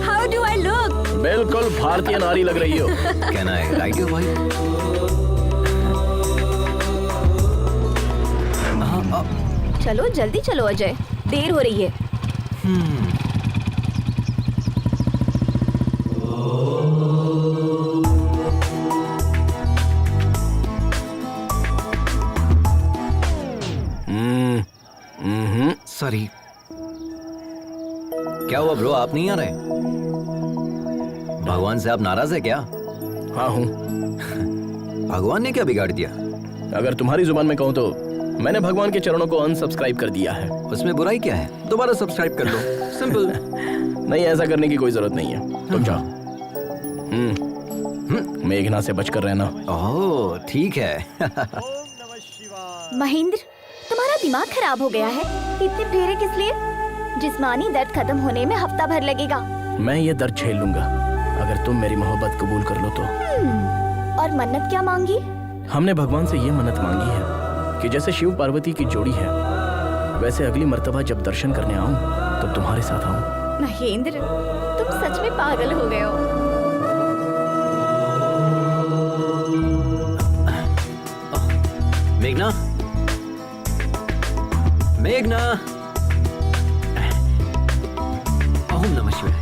Speaker 1: How do I look?
Speaker 6: बिल्कुल भारतीय नारी लग रही हो।
Speaker 4: कैन आई राइड यू भाई?
Speaker 5: चलो जल्दी चलो अजय, देर हो रही है।
Speaker 4: सॉरी। क्या हुआ ब्रो, आप नहीं आ रहे? भगवान से आप नाराज है क्या?
Speaker 6: हाँ हूँ।
Speaker 4: भगवान ने क्या बिगाड़ दिया?
Speaker 6: अगर तुम्हारी जुबान में कहूँ तो मैंने भगवान के चरणों को अनसब्सक्राइब कर दिया है।
Speaker 4: उसमें बुराई क्या है? दोबारा सब्सक्राइब कर लो, सिंपल।
Speaker 6: नहीं, ऐसा करने की कोई जरूरत नहीं है, तुम जाओ। मेघना से बचकर रहना।
Speaker 4: ओह ठीक है।
Speaker 5: महेंद्र, तुम्हारा दिमाग खराब हो गया है। इतने फेरे किस लिए? जिस्मानी दर्द खत्म होने में हफ्ता भर लगेगा।
Speaker 6: मैं ये दर्द झेल लूंगा अगर तुम मेरी मोहब्बत कबूल कर लो तो।
Speaker 5: और मन्नत क्या मांगी?
Speaker 6: हमने भगवान से ये मन्नत मांगी है कि जैसे शिव पार्वती की जोड़ी है वैसे अगली मर्तबा जब दर्शन करने आऊं तो तुम्हारे साथ आऊं।
Speaker 5: महेंद्र, तुम सच में पागल हो गए हो।
Speaker 4: मेघना, मेघना, ओम नमः शिवाय।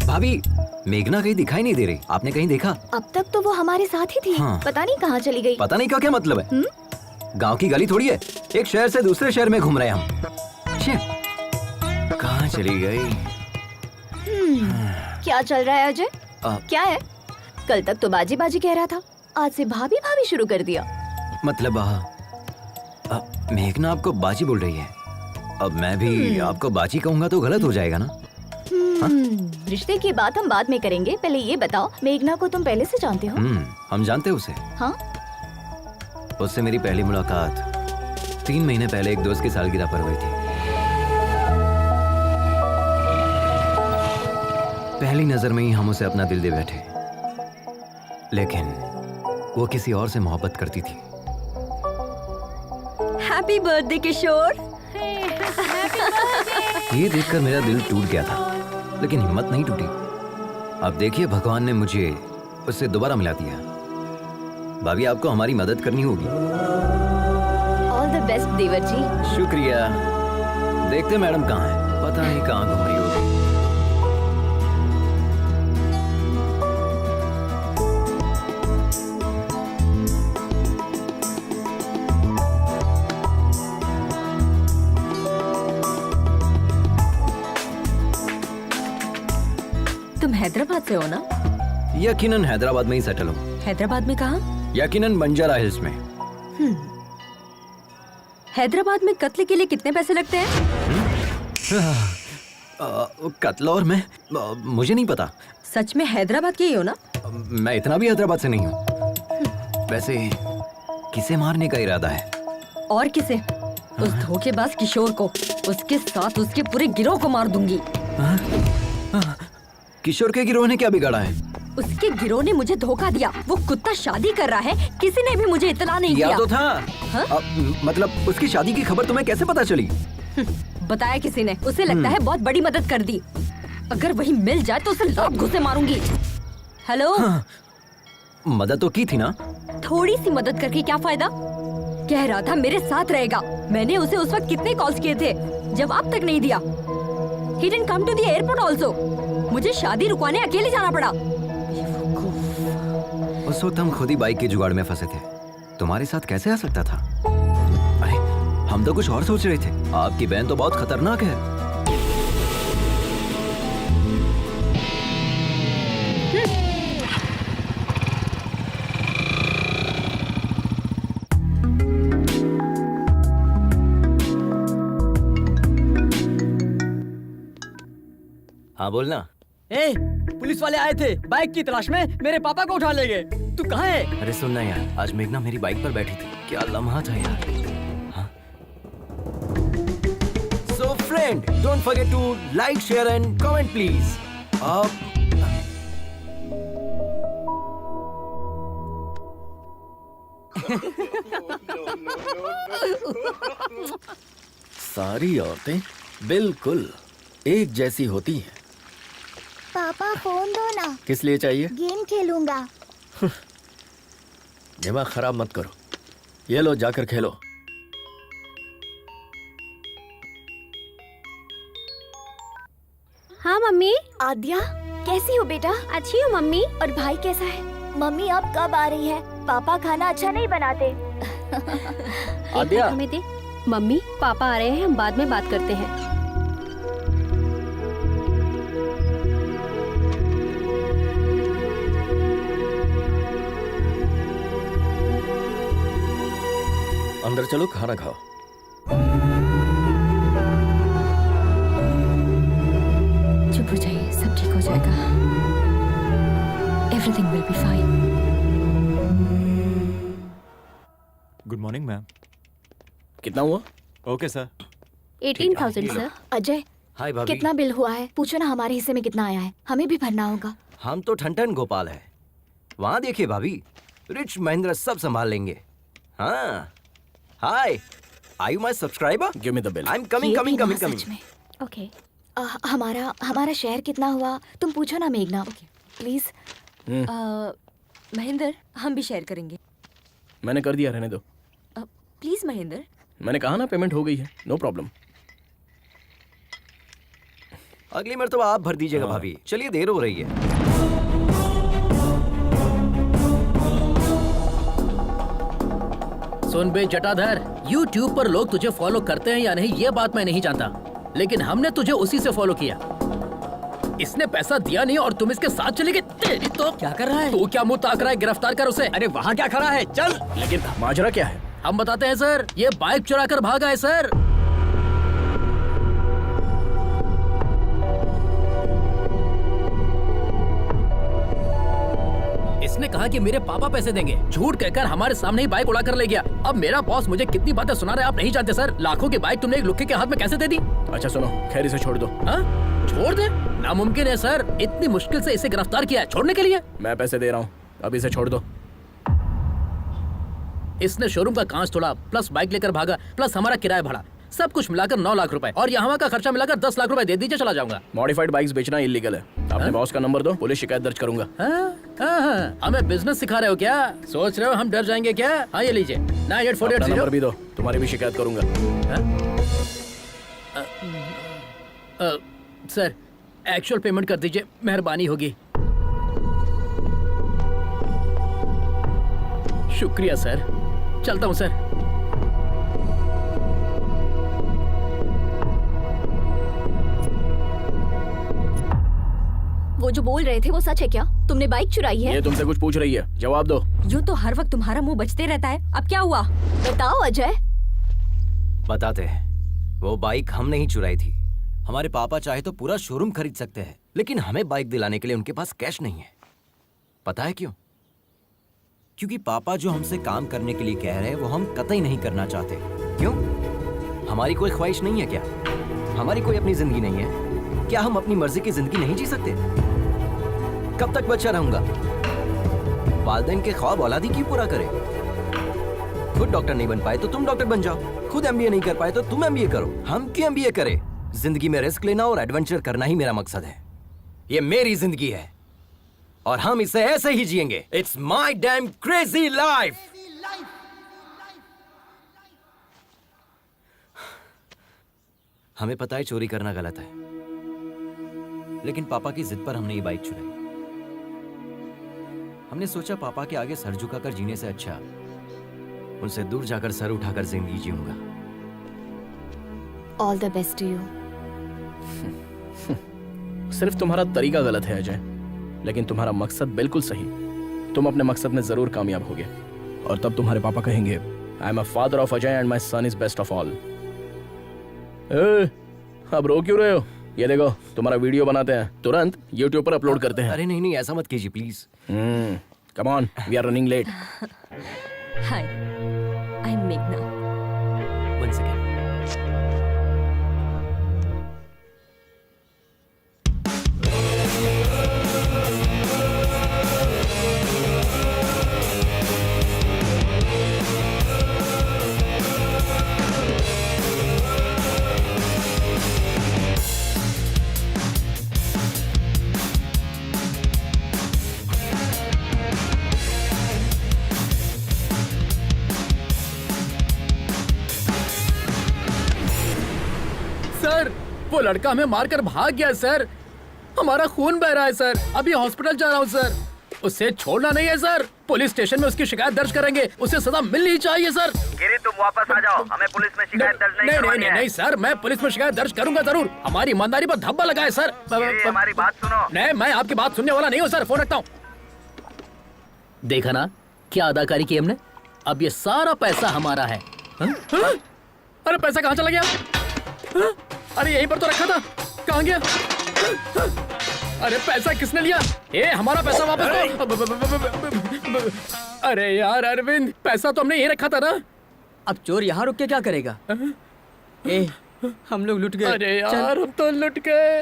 Speaker 4: भाभी, मेघना कहीं दिखाई नहीं दे रही, आपने कहीं देखा?
Speaker 5: अब तक तो वो हमारे साथ ही थी।
Speaker 4: हाँ।
Speaker 5: पता नहीं कहाँ चली गई।
Speaker 4: पता नहीं का क्या मतलब है? गांव की गली थोड़ी है, एक शहर से दूसरे शहर में घूम रहे हैं हम। छे, कहाँ चली गई?
Speaker 5: क्या चल रहा है अजय? क्या है? कल तक तो बाजी बाजी कह रहा था, आज से भाभी भाभी शुरू कर दिया।
Speaker 4: मतलब मेघना आपको बाजी बोल रही है। अब मैं भी आपको बाजी कहूंगा तो गलत हो जाएगा ना?
Speaker 5: रिश्ते की बात हम बाद में करेंगे, पहले ये बताओ, मेघना को तुम पहले से जानते हो?
Speaker 4: हम जानते हैं उसे।
Speaker 5: हाँ?
Speaker 4: उससे मेरी पहली मुलाकात 3 महीने पहले एक दोस्त की सालगिरह पर हुई थी। पहली नजर में ही हम उसे अपना दिल दे बैठे, लेकिन वो किसी और से मोहब्बत करती थी।
Speaker 1: हैप्पी बर्थडे किशोर।
Speaker 4: ये देखकर मेरा दिल टूट गया था, लेकिन हिम्मत नहीं टूटी। अब देखिए, भगवान ने मुझे उससे दोबारा मिला दिया। भाभी, आपको हमारी मदद करनी होगी।
Speaker 5: ऑल द बेस्ट देवर जी।
Speaker 4: शुक्रिया। देखते मैडम कहाँ है, पता नहीं कहाँ घूम रही होगी।
Speaker 1: तुम हैदराबाद से हो ना?
Speaker 4: यकीनन हैदराबाद में ही सेटल हूँ।
Speaker 1: हैदराबाद में कहाँ?
Speaker 4: यकीनन बंजारा हिल्स में।
Speaker 1: हैदराबाद में कत्ल के लिए कितने पैसे लगते हैं?
Speaker 4: कत्ल और मैं मुझे नहीं पता।
Speaker 1: सच में हैदराबाद के ही हो ना?
Speaker 4: मैं इतना भी हैदराबाद से नहीं हूँ। वैसे किसे मारने का इरादा है?
Speaker 1: और किसे? उस धोखेबाज किशोर को, उसके साथ उसके पूरे गिरोह को मार दूंगी।
Speaker 4: किशोर के गिरोह ने क्या बिगाड़ा है?
Speaker 1: उसके गिरोह ने मुझे धोखा दिया। वो कुत्ता शादी कर रहा है, किसी ने भी मुझे इतला नहीं
Speaker 4: किया
Speaker 1: किया।
Speaker 4: तो था।
Speaker 1: हाँ?
Speaker 4: मतलब उसकी शादी की खबर तुम्हें कैसे पता चली?
Speaker 1: बताया किसी ने। उसे लगता है बहुत बड़ी मदद कर दी। अगर वही मिल जाए तो उसे लात घुसे मारूंगी। हेलो?
Speaker 4: मदद तो की थी ना?
Speaker 1: थोड़ी सी मदद करके क्या फायदा? कह रहा था मेरे साथ रहेगा। मैंने उसे उस वक्त कितने कॉल्स किए थे, जवाब तक नहीं दिया। He didn't come to the airport also. मुझे शादी रुकवाने अकेले जाना पड़ा।
Speaker 4: उस वक्त हम खुद ही बाइक के जुगाड़ में फंसे थे। तुम्हारे साथ कैसे आ सकता था? अरे हम तो कुछ और सोच रहे थे। आपकी बहन तो बहुत खतरनाक है। हाँ बोलना।
Speaker 7: ए, पुलिस वाले आए थे बाइक की तलाश में, मेरे पापा को उठा ले गए। तू कहाँ है?
Speaker 4: अरे सुनना यार, आज मेघना मेरी बाइक पर बैठी थी। क्या लम्हा था यार। हाँ? So friend, don't forget to like, share and comment please.
Speaker 6: सारी औरतें बिल्कुल एक जैसी होती हैं।
Speaker 5: पापा फोन दो ना,
Speaker 6: किस लिए चाहिए?
Speaker 5: गेम खेलूंगा।
Speaker 6: दिमाग खराब मत करो। ये लो, जाकर खेलो।
Speaker 5: हाँ मम्मी। आद्या, कैसी हो बेटा? अच्छी हूँ मम्मी। और भाई कैसा है? मम्मी अब कब आ रही है? पापा खाना अच्छा नहीं बनाते।
Speaker 6: आद्या,
Speaker 8: हमें दे। मम्मी, पापा आ रहे हैं, हम बाद में बात करते हैं।
Speaker 6: अंदर चलो, खाना खाओ।
Speaker 1: Everything will be fine.
Speaker 9: Good morning ma'am.
Speaker 6: कितना हुआ?
Speaker 9: Okay sir.
Speaker 8: 18,000 सर।
Speaker 5: अजय,
Speaker 4: हाय भाभी।
Speaker 5: कितना बिल हुआ है? पूछो ना हमारे हिस्से में कितना आया है, हमें भी भरना होगा।
Speaker 4: हम तो ठन गोपाल है। वहाँ देखिए भाभी, रिच महेंद्र सब संभाल लेंगे। हाँ, hi, are you my subscriber?
Speaker 6: Give me the bill.
Speaker 4: I am coming
Speaker 5: ये
Speaker 4: कमिंग
Speaker 5: भी ना,
Speaker 4: कमिंग
Speaker 5: सच
Speaker 4: कमिंग।
Speaker 5: में।
Speaker 8: ओके।
Speaker 5: हमारा शेयर कितना हुआ? तुम पूछो ना मेघना, प्लीज।
Speaker 1: महेंद्र, हम भी शेयर करेंगे।
Speaker 6: मैंने कर दिया, रहने दो।
Speaker 1: प्लीज महेंद्र।
Speaker 6: मैंने कहा ना पेमेंट हो गई है, नो प्रॉब्लम।
Speaker 4: अगली मर्तबा आप भर दीजिएगा
Speaker 6: हाँ।
Speaker 4: भाभी। चलिए, देर हो रही है।
Speaker 3: सुन बे जटाधर, YouTube पर लोग तुझे फॉलो करते हैं या नहीं ये बात मैं नहीं जानता, लेकिन हमने तुझे उसी से फॉलो किया। इसने पैसा दिया नहीं और तुम इसके साथ चले गए। तेरी तो
Speaker 7: क्या कर रहा है?
Speaker 3: तू क्या मुंह ताक रहा है? गिरफ्तार कर उसे।
Speaker 7: अरे वहाँ क्या खड़ा है? चल।
Speaker 6: लेकिन माजरा क्या है?
Speaker 3: हम बताते हैं सर, ये बाइक चुरा कर भागा है सर। इसने कहा कि मेरे पापा पैसे देंगे, झूठ कहकर हमारे सामने ही बाइक उड़ा कर ले गया। अब मेरा बॉस मुझे कितनी बातें सुना रहा है आप नहीं जानते सर। लाखों की बाइक तुमने एक लुक्के के हाथ में कैसे दे दी?
Speaker 6: अच्छा सुनो, खैर इसे छोड़ दो।
Speaker 3: हाँ? छोड़ दे? नामुमकिन है सर, इतनी मुश्किल से इसे गिरफ्तार किया है छोड़ने के लिए।
Speaker 6: मैं पैसे दे रहा हूँ, अब इसे छोड़ दो।
Speaker 3: इसने शोरूम का कांच तोड़ा, प्लस बाइक लेकर भागा, प्लस हमारा किराया भरा, सब कुछ मिलाकर 9 लाख रुपए, और यहाँ का खर्चा मिलाकर 10 लाख रुपए दे दीजिए, चला जाऊंगा।
Speaker 6: मॉडिफाइड बाइक्स बेचना इलीगल है। अपने बॉस का नंबर दो, पुलिस शिकायत दर्ज करूंगा।
Speaker 3: हाँ, हमें बिजनेस सिखा रहे हो क्या? सोच रहे हो हम डर जाएंगे क्या? हाँ ये लीजिए, 9848
Speaker 6: अपना नंबर भी दो, तुम्हारी भी शिकायत करूंगा।
Speaker 3: सर एक्चुअल पेमेंट कर दीजिए, मेहरबानी होगी। शुक्रिया सर, चलता हूँ सर।
Speaker 5: वो जो बोल रहे थे वो सच है क्या? तुमने बाइक चुराई है?
Speaker 6: ये तुमसे कुछ पूछ रही है, जवाब दो।
Speaker 1: यूं तो हर वक्त तुम्हारा मुंह बचते रहता है, अब क्या हुआ?
Speaker 5: बताओ अजय।
Speaker 4: बताते हैं। वो बाइक हमने ही चुराई थी। हमारे पापा चाहे तो पूरा शोरूम खरीद सकते हैं, लेकिन हमें बाइक दिलाने के लिए उनके पास कैश नहीं है। पता है क्यों? क्योंकि पापा जो हमसे काम करने के लिए कह रहे हैं वो हम कतई नहीं करना चाहते। क्यों? हमारी कोई ख्वाहिश नहीं है क्या? हमारी कोई अपनी जिंदगी नहीं है क्या? हम अपनी मर्जी की जिंदगी नहीं जी सकते? कब तक बच्चा रहूंगा? वालिदैन के ख्वाब औलादी क्यों पूरा करे? खुद डॉक्टर नहीं बन पाए तो तुम डॉक्टर बन जाओ, खुद एमबीए नहीं कर पाए तो तुम एमबीए करो। हम क्यों एमबीए करें? जिंदगी में रिस्क लेना और एडवेंचर करना ही मेरा मकसद है। ये मेरी जिंदगी है और हम इसे ऐसे ही जिएंगे। It's my dam crazy life. हमें पता है चोरी करना गलत है, लेकिन पापा की जिद पर हमने ये बाइक चुराई। हमने सोचा पापा के आगे सर झुकाकर जीने से अच्छा उनसे दूर जाकर सर उठाकर जिंदगी जीऊंगा।
Speaker 5: All the best to you.
Speaker 6: सिर्फ तुम्हारा तरीका गलत है अजय, लेकिन तुम्हारा मकसद बिल्कुल सही। तुम अपने मकसद में जरूर कामयाब होगे और तब तुम्हारे पापा कहेंगे I am a father of Ajay and my son is best of all. अब रो क्यों रहे हो? ये देखो तुम्हारा वीडियो बनाते हैं, तुरंत YouTube पर अपलोड करते हैं।
Speaker 4: अरे नहीं नहीं, ऐसा मत कीजिए please.
Speaker 6: Come on, we are running late.
Speaker 1: Hi, I am मेघना।
Speaker 4: One second.
Speaker 3: सर वो लड़का हमें मारकर भाग गया सर, हमारा खून बह रहा है सर, अभी हॉस्पिटल जा रहा हूँ सर। उसे छोड़ना नहीं है सर, पुलिस स्टेशन में उसकी शिकायत दर्ज करेंगे, उसे सजा मिलनी चाहिए सर।
Speaker 2: गिरी तुम वापस आ जाओ, हमें पुलिस में शिकायत दर्ज नहीं करवानी है।
Speaker 3: नहीं सर, मैं पुलिस में शिकायत दर्ज करूंगा जरूर, हमारी ईमानदारी पर धब्बा लगा है सर।
Speaker 2: गिरी, हमारी बात सुनो।
Speaker 3: नहीं, मैं आपकी बात सुनने वाला नहीं हूँ सर, फोन रखता हूँ। देखा ना क्या अदाकारी की हमने, अब ये सारा पैसा हमारा है। हाँ? अरे पैसा कहाँ चला गया? हाँ? अरे यहीं पर तो रखा था, कहाँ गया? अरे पैसा किसने लिया? ए हमारा पैसा वापस दो। अरे यार अरविंद, पैसा तो हमने यही रखा था ना।
Speaker 7: अब चोर यहाँ रुक के क्या करेगा? ए, हम लोग लुट गए।
Speaker 3: अरे यार हम तो लुट गए।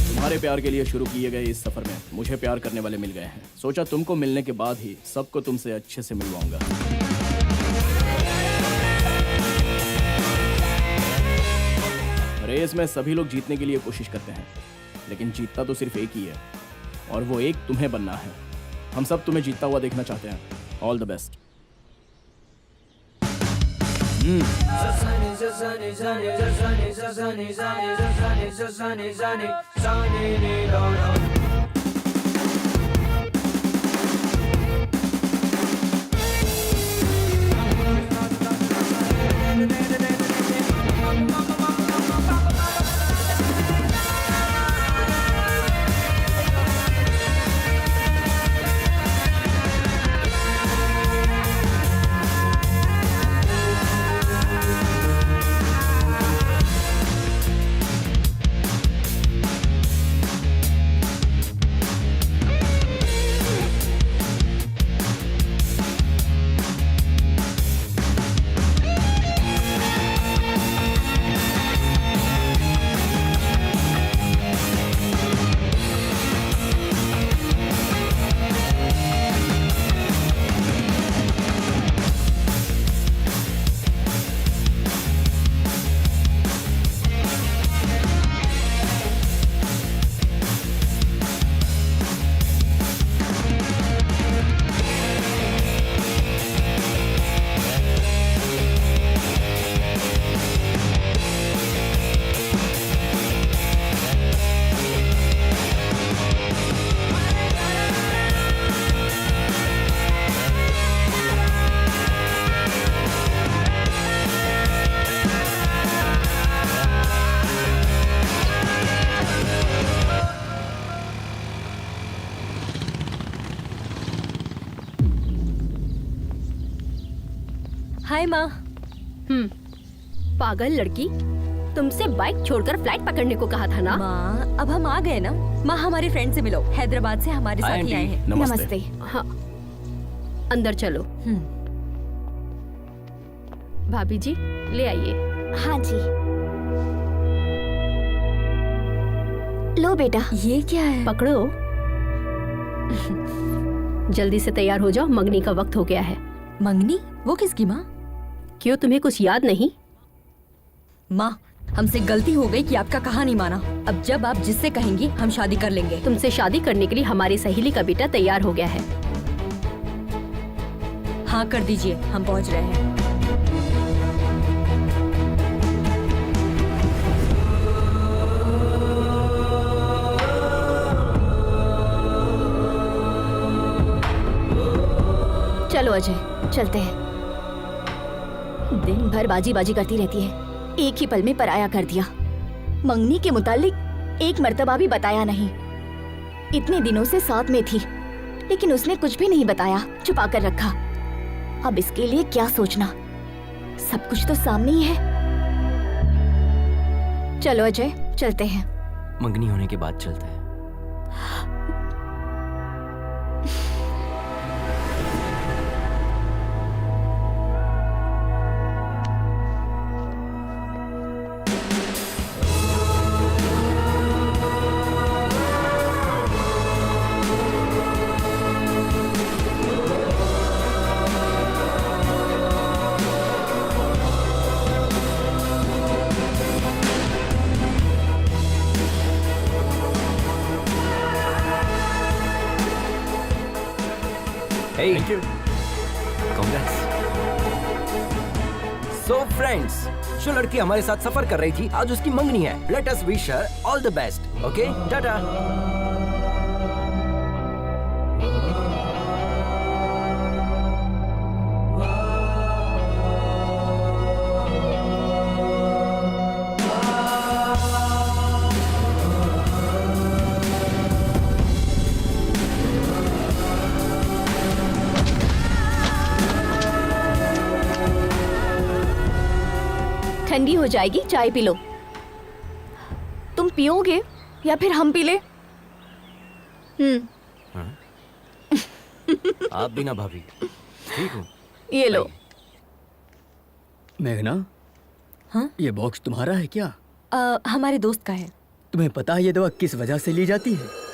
Speaker 6: तुम्हारे प्यार के लिए शुरू किए गए इस सफर में मुझे प्यार करने वाले मिल गए हैं। सोचा तुमको मिलने के बाद ही सबको तुमसे अच्छे से मिलवाऊंगा। रेस में सभी लोग जीतने के लिए कोशिश करते हैं, लेकिन जीतता तो सिर्फ एक ही है, और वो एक तुम्हें बनना है। हम सब तुम्हें जीतता हुआ देखना चाहते हैं। All the best.
Speaker 1: हाय माँ।
Speaker 8: पागल लड़की, तुमसे बाइक छोड़कर फ्लाइट पकड़ने को कहा था ना?
Speaker 1: माँ अब हम आ गए ना। माँ हमारी फ्रेंड से मिलो, हैदराबाद से हमारे साथ ही आए हैं।
Speaker 6: नमस्ते।
Speaker 8: हाँ, अंदर चलो। भाभी जी ले आइए।
Speaker 5: हाँ जी। लो बेटा।
Speaker 1: ये क्या है?
Speaker 8: पकड़ो। जल्दी से तैयार हो जाओ, मंगनी का वक्त हो गया है।
Speaker 1: मंगनी? वो किसकी माँ?
Speaker 8: क्यों, तुम्हें कुछ याद नहीं?
Speaker 1: माँ हमसे गलती हो गई कि आपका कहा नहीं माना। अब जब आप जिससे कहेंगी हम शादी कर लेंगे।
Speaker 8: तुमसे शादी करने के लिए हमारी सहेली का बेटा तैयार हो गया है।
Speaker 1: हाँ कर दीजिए, हम पहुँच रहे हैं।
Speaker 5: चलो अजय चलते हैं। दिन भर बाजी बाजी करती रहती है, एक ही पल में पराया कर दिया। मंगनी के मुतालिक एक मर्तबा भी बताया नहीं। इतने दिनों से साथ में थी, लेकिन उसने कुछ भी नहीं बताया, छुपा कर रखा। अब इसके लिए क्या सोचना, सब कुछ तो सामने ही है। चलो अजय चलते हैं।
Speaker 4: मंगनी होने के बाद चलते हैं। Hey,
Speaker 6: Thank you.
Speaker 4: congrats. So friends, जो लड़की हमारे साथ सफर कर रही थी, आज उसकी मंगनी है। Let us wish her all the best. Okay? Tata.
Speaker 5: ठंडी हो जाएगी, चाय पी लो। तुम पियोगे या फिर हम पी ले?
Speaker 4: आप भी ना भाभी, ठीक हो?
Speaker 5: ये लो।
Speaker 7: मेघना,
Speaker 1: हाँ?
Speaker 7: ये बॉक्स तुम्हारा है क्या?
Speaker 1: हमारे दोस्त का है।
Speaker 7: तुम्हें पता है ये दवा किस वजह से ली जाती है?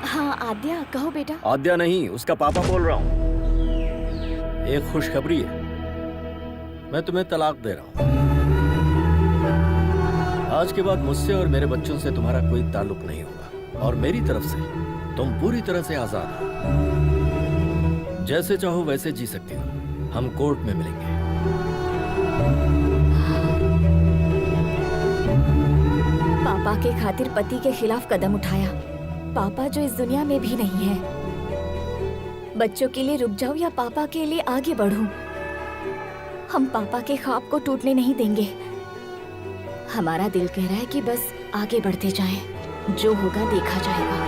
Speaker 5: हाँ आद्या, कहो बेटा।
Speaker 6: आद्या नहीं, उसका पापा बोल रहा हूँ। एक खुशखबरी है, मैं तुम्हें तलाक दे रहा हूँ। आज के बाद मुझसे और मेरे बच्चों से तुम्हारा कोई ताल्लुक नहीं होगा, और मेरी तरफ से तुम पूरी तरह से आजाद हो। जैसे चाहो वैसे जी सकती हो। हम कोर्ट में मिलेंगे।
Speaker 5: पापा के खातिर पति के खिलाफ कदम उठाया। पापा जो इस दुनिया में भी नहीं है। बच्चों के लिए रुक जाऊं या पापा के लिए आगे बढ़ूं? हम पापा के ख्वाब को टूटने नहीं देंगे। हमारा दिल कह रहा है कि बस आगे बढ़ते जाएं। जो होगा देखा जाएगा।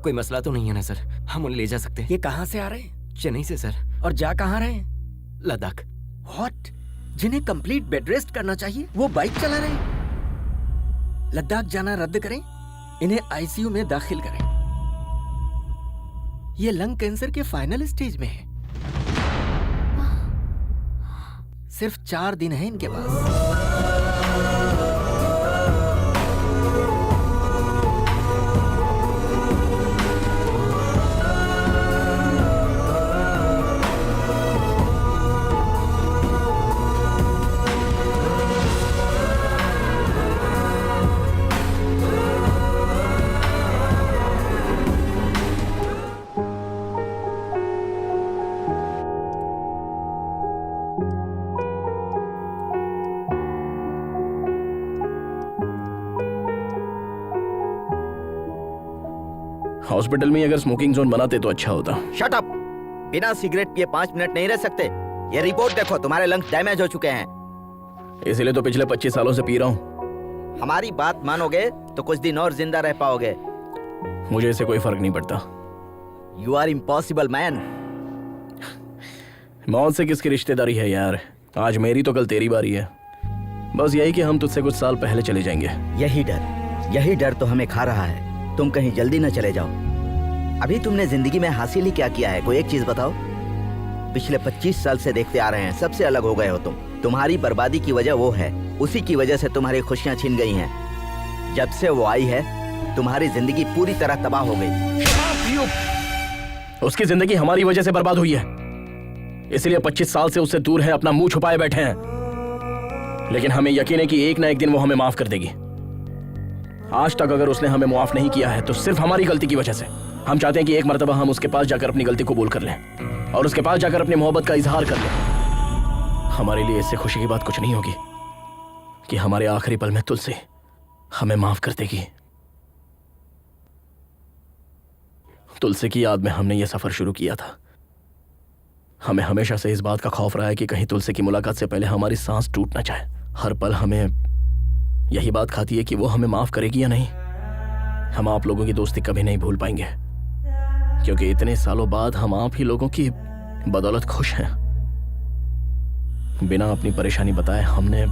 Speaker 4: कोई मसला तो नहीं है ना सर? हम उन्हें ले जा सकते हैं।
Speaker 6: ये कहाँ से आ रहे हैं?
Speaker 4: चेन्नई से सर।
Speaker 6: और जा कहाँ रहे हैं?
Speaker 4: लद्दाख।
Speaker 6: व्हाट? जिन्हें कंप्लीट बेड रेस्ट करना चाहिए वो बाइक चला रहे हैं। लद्दाख जाना रद्द करें, इन्हें आईसीयू में दाखिल करें। ये लंग कैंसर के फाइनल स्टेज में है। सिर्फ 4 दिन है इनके पास। हॉस्पिटल में अगर स्मोकिंग जोन बनाते तो अच्छा होता।
Speaker 2: Shut up! बिना सिगरेट पिए 5 मिनट नहीं रह सकते। ये रिपोर्ट देखो, तुम्हारे लंग्स डैमेज हो चुके हैं।
Speaker 6: इसलिए तो पिछले 25 सालों से पी रहा हूँ।
Speaker 2: हमारी बात मानोगे तो कुछ दिन और जिंदा रह पाओगे।
Speaker 6: मुझे इससे कोई फर्क नहीं पड़ता।
Speaker 2: You are impossible man.
Speaker 6: मौत से किसकी रिश्तेदारी है यार? आज मेरी तो कल तेरी बारी है। बस यही कि हम तुझसे कुछ साल पहले चले जाएंगे।
Speaker 2: यही डर तो हमें खा रहा है। तुम कहीं जल्दी न चले जाओ। अभी तुमने जिंदगी में हासिल ही क्या किया है? कोई एक चीज बताओ। पिछले 25 साल से देखते आ रहे हैं, सबसे अलग हो गए हो तुम। तुम्हारी बर्बादी की वजह वो है, उसी की वजह से तुम्हारी खुशियां छिन गई हैं। जब से वो आई है तुम्हारी जिंदगी पूरी तरह तबाह हो गई।
Speaker 6: उसकी जिंदगी हमारी वजह से बर्बाद हुई है, इसलिए 25 साल से उससे दूर है, अपना मुंह छुपाए बैठे हैं। लेकिन हमें यकीन है कि एक ना एक दिन वो हमें माफ कर देगी। आज तक अगर उसने हमें माफ नहीं किया है तो सिर्फ हमारी गलती की वजह से। हम चाहते हैं कि एक मर्तबा हम उसके पास जाकर अपनी गलती कबूल कर लें और उसके पास जाकर अपनी मोहब्बत का इजहार कर लें। हमारे लिए इससे खुशी की बात कुछ नहीं होगी कि हमारे आखिरी पल में तुलसी हमें माफ कर देगी। तुलसी की याद में हमने ये सफर शुरू किया था। हमें हमेशा से इस बात का खौफ रहा है कि कहीं तुलसी की मुलाकात से पहले हमारी सांस टूट ना जाए। हर पल हमें यही बात खाती है कि वो हमें माफ करेगी या नहीं। हम आप लोगों की दोस्ती कभी नहीं भूल पाएंगे, क्योंकि इतने सालों बाद हम आप ही लोगों की बदौलत खुश हैं। बिना अपनी परेशानी बताए हमने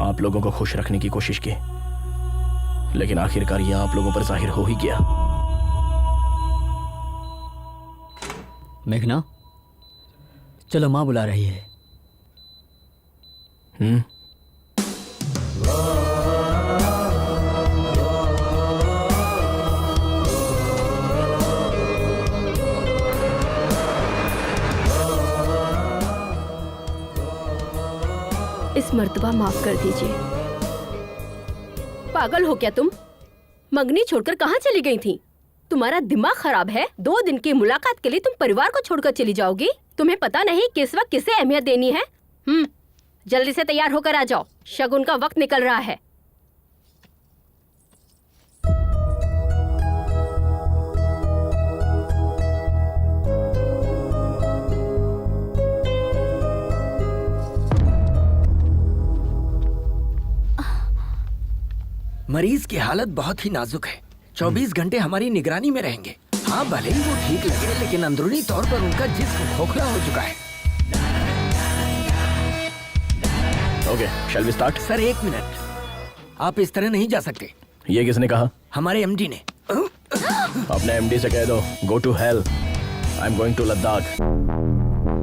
Speaker 6: आप लोगों को खुश रखने की कोशिश की, लेकिन आखिरकार यह आप लोगों पर जाहिर हो ही गया।
Speaker 7: मेघना, चलो माँ बुला रही है।
Speaker 8: इस मर्तबा माफ कर दीजिए। पागल हो क्या तुम? मंगनी छोड़कर कहाँ चली गई थी? तुम्हारा दिमाग खराब है? 2 दिन की मुलाकात के लिए तुम परिवार को छोड़कर चली जाओगी? तुम्हें पता नहीं किस वक्त किसे अहमियत देनी है? जल्दी से तैयार होकर आ जाओ, शगुन का वक्त निकल रहा है।
Speaker 10: मरीज की हालत बहुत ही नाजुक है। 24 घंटे हमारी निगरानी में रहेंगे। हाँ, भले ही वो ठीक लगे, लेकिन अंदरूनी तौर पर उनका जिस्म खोखला हो चुका है।
Speaker 6: Okay, shall we start?
Speaker 10: Sir 1 minute, आप इस तरह नहीं जा सकते।
Speaker 6: ये किसने कहा?
Speaker 10: हमारे एमडी ने।
Speaker 6: अपने एमडी से कह दो, go to hell, I am going to Ladakh.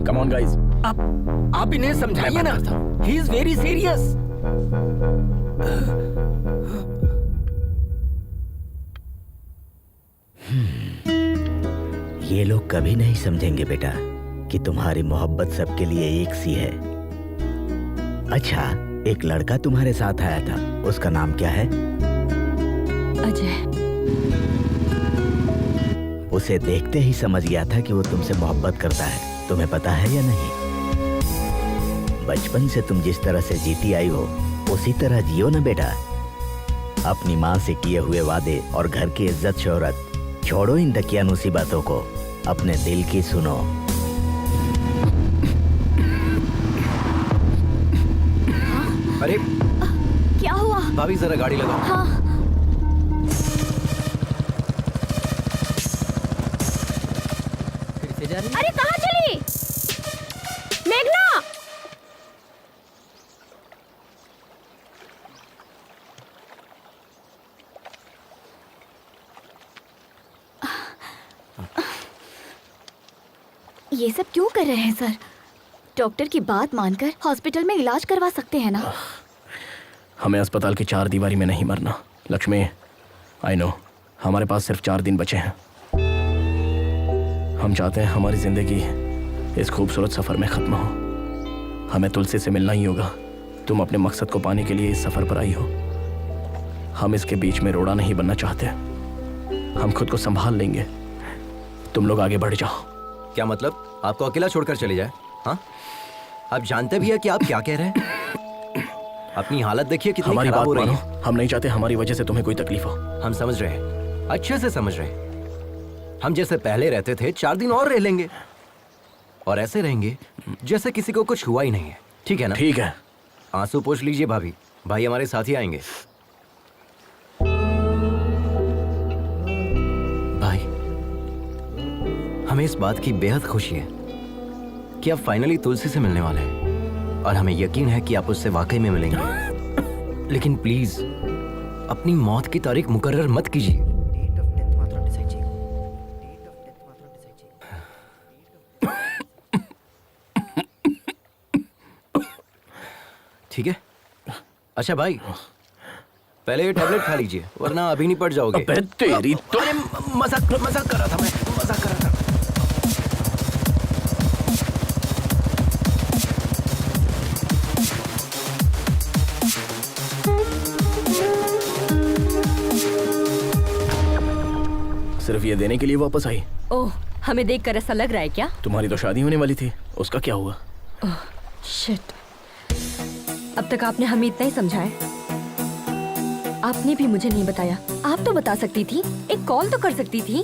Speaker 6: Come on guys.
Speaker 10: आप इन्हें समझाइए ना, ही इज वेरी सीरियस।
Speaker 2: ये लोग कभी नहीं समझेंगे बेटा कि तुम्हारी मोहब्बत सबके लिए एक सी है। अच्छा, एक लड़का तुम्हारे साथ आया था, उसका नाम क्या है?
Speaker 1: अजय।
Speaker 2: उसे देखते ही समझ गया था कि वो तुमसे मोहब्बत करता है। तुम्हें पता है या नहीं? बचपन से तुम जिस तरह से जीती आई हो उसी तरह जियो ना बेटा। अपनी माँ से किए हुए वादे और घर की इज्जत शोहरत छोड़ो, इन दकियानूसी बातों को, अपने दिल की सुनो।
Speaker 4: अरे
Speaker 5: क्या हुआ?
Speaker 4: भाभी जरा गाड़ी लगाओ।
Speaker 5: हाँ।
Speaker 7: फिर से जा रही है?
Speaker 8: अरे कहाँ चली मेघना?
Speaker 5: ये सब क्यों कर रहे हैं सर? डॉक्टर की बात मानकर हॉस्पिटल में इलाज करवा सकते हैं ना?
Speaker 6: हमें अस्पताल की 4 दीवारी में नहीं मरना। लक्ष्मी, आई नो, हमारे पास सिर्फ 4 दिन बचे हैं। हम चाहते हैं हमारी जिंदगी इस खूबसूरत सफर में खत्म हो। हमें तुलसी से मिलना ही होगा। तुम अपने मकसद को पाने के लिए इस सफर पर आई हो। हम इसके बीच में रोड़ा नहीं बनना चाहते। हम खुद को संभाल लेंगे, तुम लोग आगे बढ़ जाओ।
Speaker 4: क्या मतलब? आपको अकेला छोड़कर चले जाए? हाँ, आप जानते भी है कि आप क्या कह रहे हैं? अपनी हालत देखिए कितनी
Speaker 6: हमारी
Speaker 4: खराब
Speaker 6: बात
Speaker 4: हो रही
Speaker 6: मानो।
Speaker 4: है।
Speaker 6: हम नहीं चाहते हमारी वजह से तुम्हें कोई तकलीफ हो।
Speaker 4: हम समझ रहे हैं, अच्छे से समझ रहे हैं। हम जैसे पहले रहते थे 4 दिन और रह लेंगे, और ऐसे रहेंगे जैसे किसी को कुछ हुआ ही नहीं है। ठीक है ना?
Speaker 6: ठीक है।
Speaker 4: आंसू पोंछ लीजिए भाभी, भाई हमारे साथ ही आएंगे। भाई, हमें इस बात की बेहद खुशी है कि आप फाइनली तुलसी से मिलने वाले हैं, और हमें यकीन है कि आप उससे वाकई में मिलेंगे। लेकिन प्लीज अपनी मौत की तारीख मुकर्रर मत कीजिए। ठीक है? अच्छा भाई, पहले ये टैबलेट खा लीजिए वरना अभी नहीं पड़ जाओगे।
Speaker 6: अबे तेरी तो
Speaker 4: अरे मजाक मजाक कर रहा था, मैं मजाक कर रहा था।
Speaker 6: सिर्फ ये देने के लिए वापस आई?
Speaker 1: ओह, हमें देखकर ऐसा लग रहा है क्या?
Speaker 6: तुम्हारी तो शादी होने वाली थी, उसका क्या हुआ?
Speaker 1: ओह शिट, अब तक आपने हमें इतना ही समझाया। आपने भी मुझे नहीं बताया। आप तो बता सकती थी, एक कॉल तो कर सकती थी।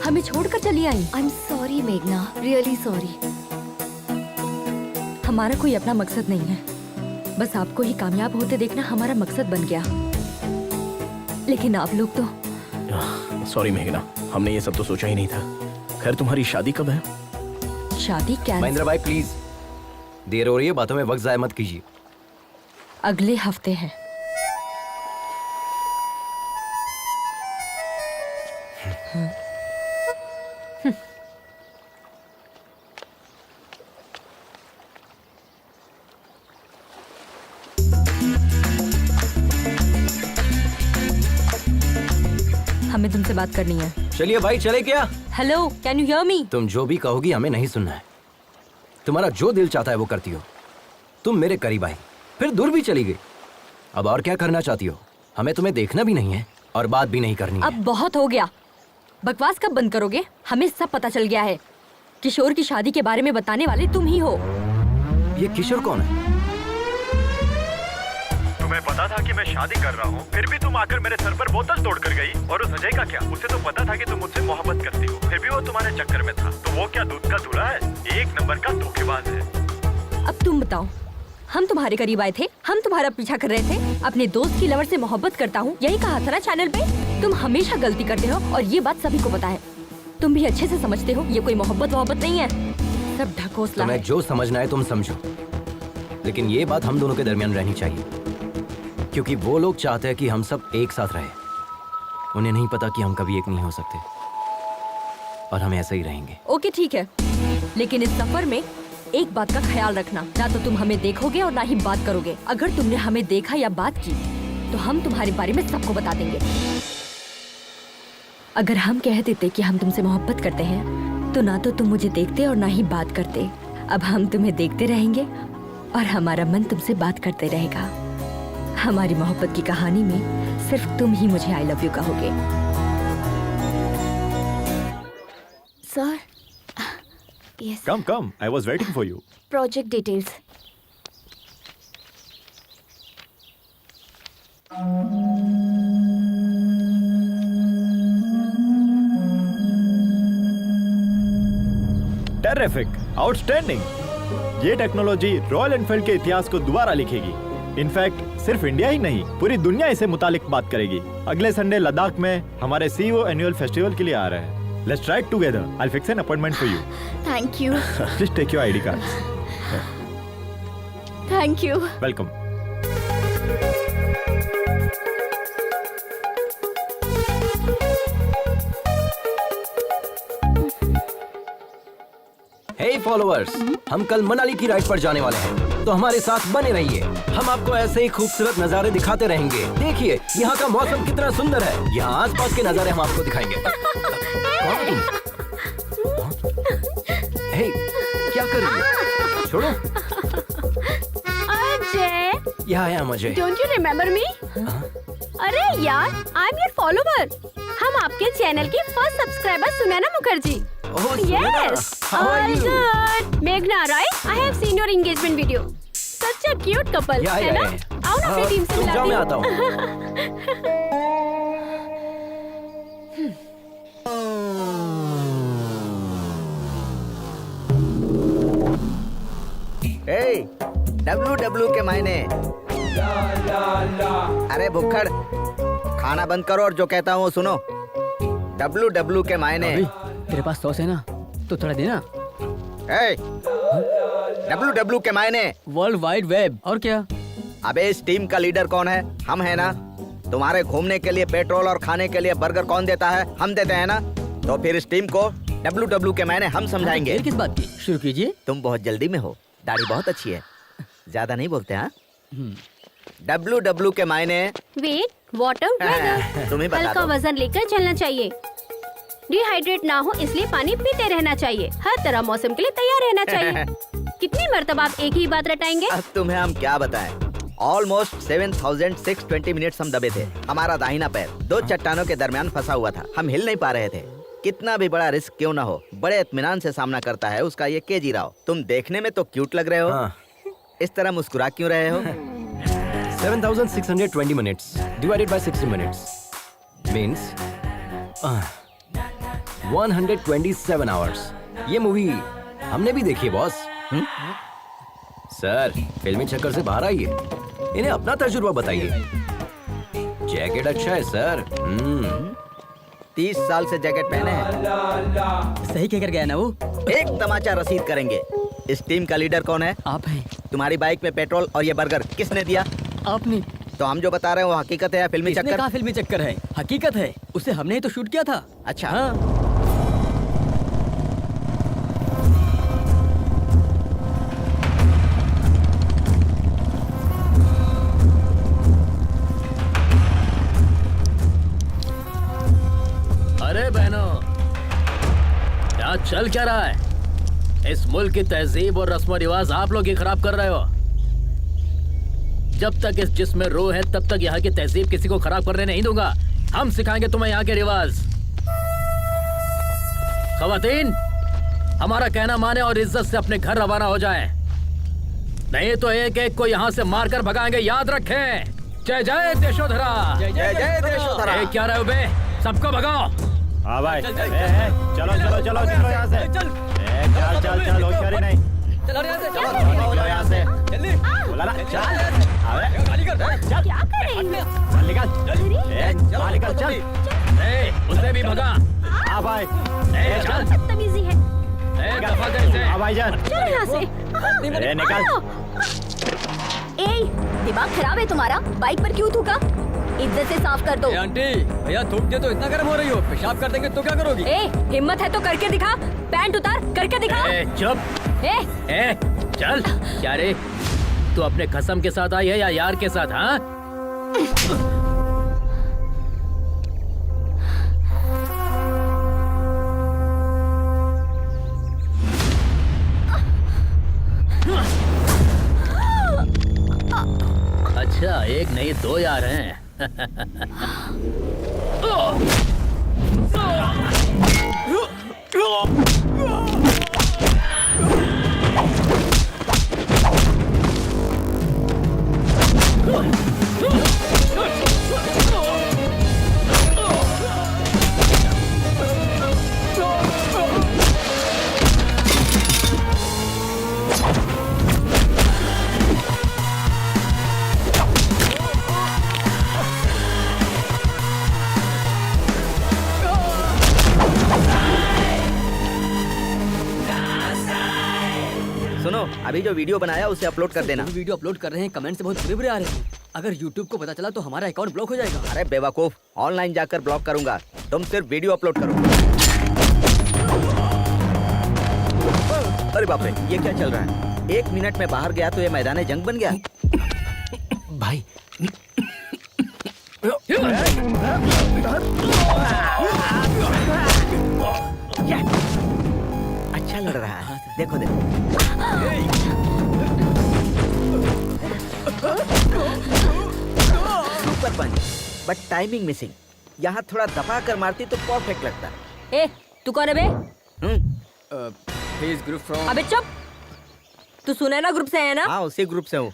Speaker 1: हमें छोड़कर चली आई।
Speaker 5: आई एम सॉरी मेघना, रियली सॉरी।
Speaker 1: हमारा कोई अपना मकसद नहीं है, बस आपको ही कामयाब होते देखना हमारा मकसद बन गया। लेकिन आप लोग तो
Speaker 6: सॉरी मेघना, हमने ये सब तो सोचा ही नहीं था। खैर तुम्हारी शादी कब है?
Speaker 1: शादी क्या?
Speaker 4: महेंद्र भाई प्लीज, देर हो रही है, बातों में वक्त जाया मत कीजिए।
Speaker 1: अगले हफ्ते है। हमें तुमसे बात करनी है।
Speaker 4: चलिए भाई, चले क्या?
Speaker 1: Hello, can you hear me?
Speaker 4: तुम जो भी कहोगी हमें नहीं सुनना है। तुम्हारा जो दिल चाहता है वो करती हो। तुम मेरे करीब आई, फिर दूर भी चली गई। अब और क्या करना चाहती हो? हमें तुम्हें देखना भी नहीं है और बात भी नहीं करनी है।
Speaker 1: अब बहुत हो गया। बकवास कब बंद करोगे? हमें सब पता चल गया है। किशोर की शादी के बारे में बताने वाले तुम ही हो।
Speaker 4: ये किशोर कौन है?
Speaker 9: तुम्हें पता था कि मैं शादी कर रहा हूँ, फिर भी तुम आकर मेरे सर पर बोतल तोड़ कर गई। और उस अजय का क्या? उसे तो पता था कि तुम मुझसे मोहब्बत करती हो, फिर भी वो तुम्हारे चक्कर में था। तो वो क्या दूध का धूला है? एक नंबर का धोखेबाज है।
Speaker 1: अब तुम बताओ, हम तुम्हारे करीब आए थे, हम तुम्हारा पीछा कर रहे थे। अपने दोस्त की लवर से मोहब्बत करता हूँ, यही कहा था ना चैनल पे। तुम हमेशा गलती करते हो और ये बात सभी को पता है। तुम भी अच्छे से समझते हो ये कोई मोहब्बत नहीं है, सब ढकोसला
Speaker 4: तुम्हें
Speaker 1: है।
Speaker 4: जो समझना है तुम समझो, लेकिन ये बात हम दोनों के दरमियान रहनी चाहिए, क्योंकि वो लोग चाहते हैं कि हम सब एक साथ रहे। उन्हें नहीं पता कि हम कभी एक नहीं हो सकते और हम ऐसे ही रहेंगे।
Speaker 1: ओके ठीक है, लेकिन इस सफर में एक बात का ख्याल रखना, ना तो तुम हमें देखोगे और ना ही बात करोगे। अगर तुमने हमें देखा या बात की तो हम तुम्हारे बारे में सबको बता देंगे। अगर हम कह देते कि हम तुमसे मोहब्बत करते हैं तो ना तो तुम मुझे देखते और ना ही बात करते। अब हम तुम्हें देखते रहेंगे और हमारा मन तुमसे बात करते रहेगा। हमारी मोहब्बत की कहानी में सिर्फ तुम ही मुझे आई लव यू कहोगे।
Speaker 5: Sir, yes,
Speaker 9: come, I was waiting for you.
Speaker 5: Project details.
Speaker 9: Terrific, outstanding. ये टेक्नोलॉजी रॉयल एनफील्ड के इतिहास को दोबारा लिखेगी। इनफैक्ट सिर्फ इंडिया ही नहीं, पूरी दुनिया इसे मुतालिक बात करेगी। अगले संडे लद्दाख में हमारे CEO एनुअल फेस्टिवल के लिए आ रहे हैं। Let's try it together. I will fix an appointment for you.
Speaker 5: Thank you.
Speaker 9: Please take your ID cards.
Speaker 5: Thank you.
Speaker 9: Welcome.
Speaker 4: Hey followers, हम कल मनाली की राइड पर जाने वाले हैं, तो हमारे साथ बने रहिए। हम आपको ऐसे ही खूबसूरत नजारे दिखाते रहेंगे। देखिए यहाँ का मौसम कितना सुंदर है। यहाँ आसपास के नजारे हम आपको दिखाएंगे। कौन तुम? हे, क्या कर रही है? छोड़ो।
Speaker 8: अजय,
Speaker 4: यहाँ आया मुझे।
Speaker 8: Don't you remember me? अरे यार, आई एम योर फॉलोवर। हम आपके चैनल की first subscriber Sunaina Mukherjee.
Speaker 4: Oh, Sunana.
Speaker 8: Yes.
Speaker 4: How are
Speaker 8: All
Speaker 4: you?
Speaker 8: good. Meghna, right? I have seen your engagement video. Such a cute couple.
Speaker 4: Yeah,
Speaker 8: है
Speaker 4: yeah,
Speaker 8: ना?
Speaker 4: yeah.
Speaker 8: आओ ना अपनी टीम से
Speaker 4: तुम
Speaker 8: मिलाती
Speaker 4: जाओ, मैं
Speaker 8: हूँ।
Speaker 4: आता हूँ।
Speaker 2: ए, WW के मायने। अरे भुक्खड़, खाना बंद करो और जो कहता हूँ वो सुनो। WW के मायने।
Speaker 7: तेरे पास सॉस है ना, तो थोड़ा देना।
Speaker 2: ए, WW के मायने।
Speaker 7: World wide web. और क्या?
Speaker 2: अबे इस टीम का लीडर कौन है? हम है ना। तुम्हारे घूमने के लिए पेट्रोल और खाने के लिए बर्गर कौन देता है? हम देते हैं ना। तो फिर इस टीम को WW के मायने हम समझाएंगे।
Speaker 7: देर किस बात की? शुरू कीजिए।
Speaker 2: तुम बहुत जल्दी में हो, दाढ़ी बहुत अच्छी है, ज्यादा नहीं बोलते हाँ? WW के मायने।
Speaker 8: Wait, वाटर वेदर,
Speaker 2: तुम्हें बता
Speaker 8: हल्का
Speaker 2: दो।
Speaker 8: वजन लेकर चलना चाहिए। डिहाइड्रेट ना हो इसलिए पानी पीते रहना चाहिए। हर तरह मौसम के लिए तैयार रहना चाहिए। कितनी मर्तबा आप एक ही बात रटाएंगे?
Speaker 2: अब तुम्हें हम क्या बताएं? ऑलमोस्ट 7,620 मिनट्स हम दबे थे। हमारा दाहिना पैर 2 चट्टानों के दरमियान फंसा हुआ था। हम हिल नहीं पा रहे थे। कितना भी बड़ा रिस्क क्यों ना हो, बड़े इत्मीनान से सामना करता है उसका ये केजी राव। तुम देखने में तो क्यूट लग रहे हो।
Speaker 4: हाँ।
Speaker 2: इस तरह मुस्कुरा क्यों रहे हो?
Speaker 4: 7,620 minutes divided by 60 minutes means 127 hours. ये मूवी हमने भी देखी है बॉस। सर फिल्मी चक्कर से बाहर आइए, इन्हें अपना तजुर्बा बताइए। जैकेट अच्छा है सर।
Speaker 2: 30 साल से जैकेट पहने हैं।
Speaker 7: सही कह कर गया ना वो।
Speaker 2: एक तमाचा रसीद करेंगे। इस टीम का लीडर कौन है?
Speaker 7: आप हैं।
Speaker 2: तुम्हारी बाइक में पेट्रोल और ये बर्गर किसने दिया?
Speaker 7: आपने।
Speaker 2: तो हम जो बता रहे हैं वो हकीकत है या फिल्मी
Speaker 7: किसने
Speaker 2: चक्कर?
Speaker 7: कहा फिल्मी चक्कर है? हकीकत है, उसे हमने ही तो शूट किया था।
Speaker 2: अच्छा।
Speaker 7: हाँ।
Speaker 3: अरे बहनों, यहाँ चल क्या रहा है? इस मुल्क की तहजीब और रस्म रिवाज आप लोग ही खराब कर रहे हो। जब तक इस जिस्म में रूह है तब तक यहाँ की तहजीब किसी को खराब करने नहीं दूंगा। हम सिखाएंगे तुम्हें यहाँ के रिवाज। खवातीन, हमारा कहना माने और इज्जत से अपने घर रवाना हो जाएं। नहीं तो एक एक को यहाँ से मारकर भगाएंगे, याद रखें। जय जय देशोधरा।
Speaker 2: जय जय देशोधरा।
Speaker 3: ए, क्या रहे हो बे? सबको भगाओ।
Speaker 9: हाँ भाई, चलो चलो चलो चलो यहाँ से। चल चल चल, होशियारी नहीं।
Speaker 7: चलो यहाँ से,
Speaker 9: चलो यहाँ से।
Speaker 7: जल्दी।
Speaker 9: बोला ना, चल। अबे,
Speaker 7: गाड़ी कर।
Speaker 9: चल।
Speaker 5: क्या कर रही हो?
Speaker 9: चल निकल। चल निकल, चल।
Speaker 3: ए, उसे भी भगा।
Speaker 9: हाँ भाई।
Speaker 3: ए, चल।
Speaker 5: बदतमीजी है।
Speaker 3: ए, दफा कर इसे।
Speaker 9: हाँ भाईजान।
Speaker 5: चलो यहाँ से।
Speaker 9: अरे निकल।
Speaker 5: ए, दिमाग खराब है तुम्हारा? बाइक पर क्यों थूका? इज्जत से साफ कर दो।
Speaker 7: ए आंटी, भैया थूक दिया तो इतना गर्म हो रही हो, पेशाब कर देंगे तो क्या करोगी?
Speaker 1: ए, हिम्मत है तो करके दिखा। पैंट उतार, करके दिखा।
Speaker 3: ए, चुप।
Speaker 1: ए,
Speaker 3: ए, चल। क्या रे, तू अपने कसम के साथ आई है या यार के साथ? हाँ, अच्छा, एक नहीं दो यार हैं।
Speaker 2: सुनो, अभी जो वीडियो बनाया उसे अपलोड कर देना।
Speaker 7: जो वीडियो अपलोड कर रहे हैं कमेंट से बहुत बुरे-बुरे आ रहे हैं। अगर YouTube को पता चला तो हमारा अकाउंट ब्लॉक हो जाएगा।
Speaker 2: अरे बेवकूफ, ऑनलाइन जाकर ब्लॉक करूंगा। तुम सिर्फ वीडियो अपलोड करो। अरे बाप रे, ये क्या चल रहा है? 1 मिनट में बाहर गया तो ये मैदान जंग बन गया।
Speaker 4: भाई
Speaker 2: अच्छा लड़ रहा है। देखो देखो। Super punch, but timing missing. यहाँ थोड़ा दबा कर मारती तो परफेक्ट लगता।
Speaker 1: ए, तू कौन है बे?
Speaker 7: He is group from
Speaker 1: अबे चुप। तू सुनैना ग्रुप से है ना?
Speaker 2: हाँ, उसी ग्रुप से हूँ।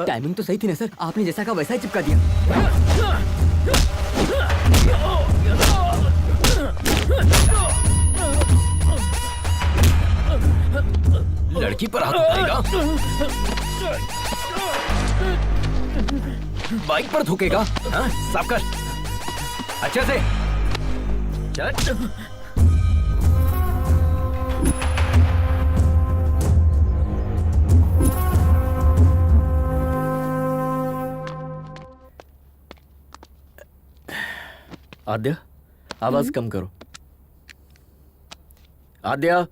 Speaker 7: टाइमिंग तो सही थी ना सर, आपने जैसा कहा वैसा ही चिपका दिया।
Speaker 4: लड़की पर हाथ उठाएगा, बाइक पर थूकेगा। हाँ, साफ कर अच्छे से। चल।
Speaker 3: आद्या, आवाज कम करो। आद्या,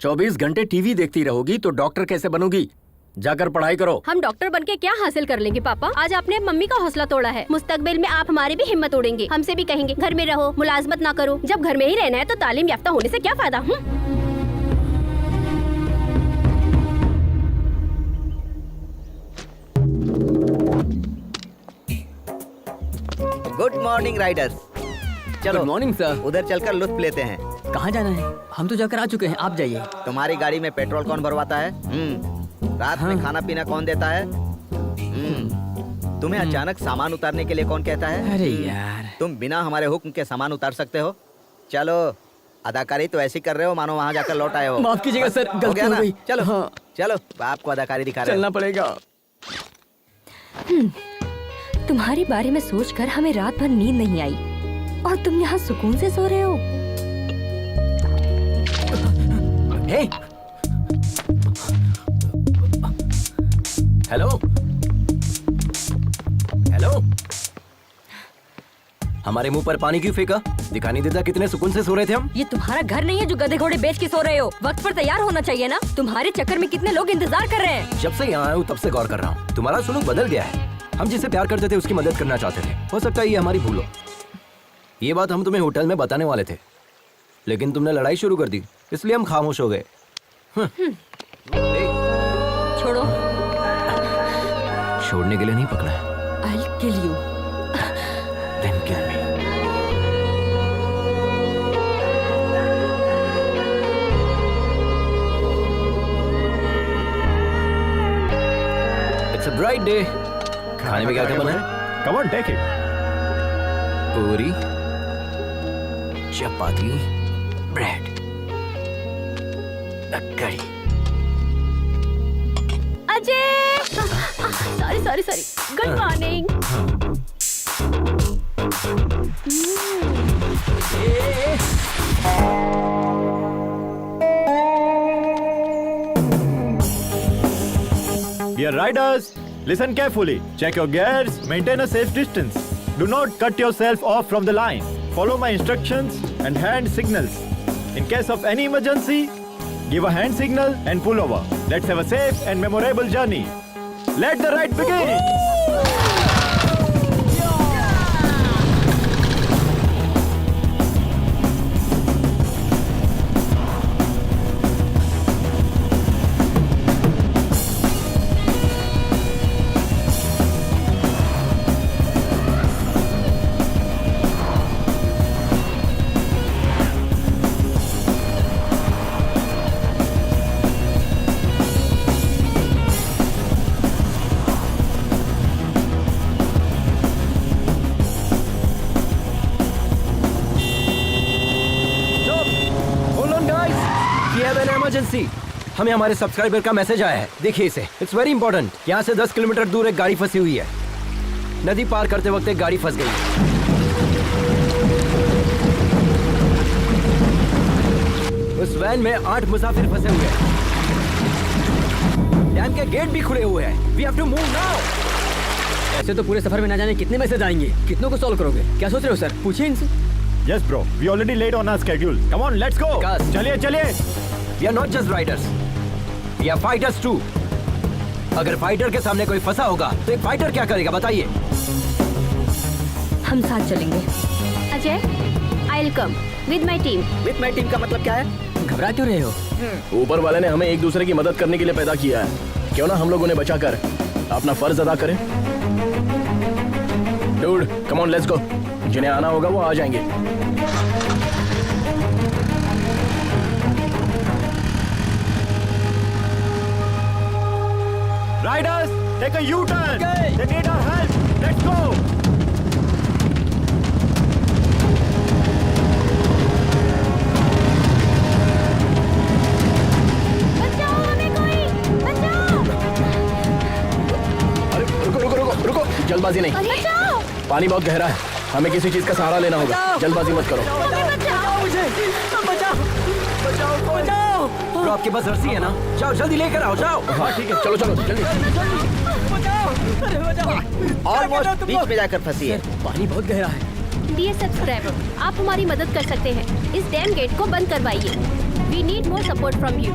Speaker 3: 24 घंटे टीवी देखती रहोगी तो डॉक्टर कैसे बनोगी? जाकर पढ़ाई करो।
Speaker 8: हम डॉक्टर बनके क्या हासिल कर लेंगे पापा? आज आपने मम्मी का हौसला तोड़ा है, मुस्तकबिल में आप हमारी भी हिम्मत तोड़ेंगे। हमसे भी कहेंगे घर में रहो, मुलाजमत ना करो। जब घर में ही रहना है तो तालीम याफ्ता होने से क्या फायदा?
Speaker 2: Good morning Riders. चलो
Speaker 7: गुड मॉर्निंग सर।
Speaker 2: उधर चलकर लुत्फ लेते हैं।
Speaker 7: कहाँ जाना है? हम तो जाकर आ चुके हैं, आप जाइए।
Speaker 2: तुम्हारी गाड़ी में पेट्रोल कौन भरवाता है? रात में खाना पीना कौन देता है? तुम्हें अचानक सामान उतारने के लिए कौन कहता है?
Speaker 7: अरे यार,
Speaker 2: तुम बिना हमारे हुक्म के सामान उतार सकते हो? चलो, अदाकारी तो ऐसी कर रहे हो मानो वहाँ जाकर लौट आए हो।
Speaker 7: माफ कीजिएगा सर, गलती हो
Speaker 2: ना?
Speaker 7: गई।
Speaker 2: चलो
Speaker 7: हाँ।
Speaker 2: चलो, बाप को अदाकारी दिखा रहे हो।
Speaker 7: चलना पड़ेगा।
Speaker 1: तुम्हारे बारे में सोचकर हमें रात भर नींद नहीं आई और तुम यहाँ सुकून से सो रहे हो।
Speaker 4: हे, हेलो हेलो, हमारे मुंह पर पानी क्यों फेंका? दिखाई नहीं देता कितने सुकून से सो रहे थे हम?
Speaker 1: ये तुम्हारा घर नहीं है जो गधे घोड़े बेच के सो रहे हो। वक्त पर तैयार होना चाहिए ना। तुम्हारे चक्कर में कितने लोग इंतजार कर रहे हैं।
Speaker 4: जब से यहाँ आया हूँ तब से गौर कर रहा हूँ, तुम्हारा सुलूक बदल गया है। हम जिसे प्यार करते थे उसकी मदद करना चाहते थे। हो सकता है ये हमारी भूल हो। ये बात हम तुम्हें होटल में बताने वाले थे, लेकिन तुमने लड़ाई शुरू कर दी, इसलिए हम खामोश हो गए।
Speaker 1: छोड़ो।
Speaker 4: छोड़ने के लिए नहीं पकड़ा है।
Speaker 1: I'll kill you.
Speaker 4: Then kill me. It's a bright day. खाने में क्या क्या बना है?
Speaker 9: Come on, take it.
Speaker 4: पूरी, चपाती, ब्रेड, कड़ी।
Speaker 8: Ajay, sorry. Good morning.
Speaker 9: Dear riders, listen carefully. Check your gears. Maintain a safe distance. Do not cut yourself off from the line. Follow my instructions and hand signals. In case of any emergency, give a hand signal and pull over. Let's have a safe and memorable journey. Let the ride begin.
Speaker 4: Emergency, हमें हमारे subscriber का message आया है। देखिए इसे, it's very important. यहाँ से 10 kilometre दूर एक गाड़ी फंसी हुई है। नदी पार करते वक्त एक गाड़ी फंस गई है। उस वैन में 8 मुसाफिर फंसे हुए हैं। डैम के गेट भी खुले हुए हैं। We have to move now.
Speaker 7: ऐसे तो पूरे सफर में ना जाने कितने मैसेज आएंगे। कितनों को सॉल्व करोगे? क्या सोच रहे हो सर? पूछिए इनसे।
Speaker 9: Yes, bro. We already late on our schedule. Come on, let's go. चलिए.
Speaker 4: We are not just riders. We are fighters too. अगर फाइटर के सामने कोई फंसा होगा तो एक फाइटर क्या करेगा बताइए?
Speaker 1: हम साथ चलेंगे।
Speaker 8: Ajay, I'll come with my team.
Speaker 2: With my team का मतलब क्या है?
Speaker 7: घबरा क्यों रहे हो?
Speaker 6: ऊपर वाले ने हमें एक दूसरे की मदद करने के लिए पैदा किया है। क्यों ना हम लोग उन्हें बचाकर अपना फर्ज अदा करें? Dude, come on, let's go. जिन्हें आना होगा वो आ जाएंगे।
Speaker 9: Riders, take a U-turn. They need our help. Let's go.
Speaker 8: बचाओ हमें कोई, बचाओ।
Speaker 6: अरे रुको, जल्दबाजी नहीं।
Speaker 8: बचाओ।
Speaker 6: पानी बहुत गहरा है, हमें किसी चीज का सहारा लेना होगा। जल्दबाजी मत करो।
Speaker 7: बचाओ।
Speaker 4: ब्रो, आपके पास रस्सी है ना? जाओ जल्दी लेकर आओ, जाओ।
Speaker 6: हाँ ठीक है, चलो जल्दी।
Speaker 2: ऑलमोस्ट बीच में जाकर फंसी है।
Speaker 7: पानी बहुत गहरा है।
Speaker 8: डियर सब्सक्राइबर, आप हमारी मदद कर सकते हैं। इस डैम गेट को बंद करवाइए। We need more support from you.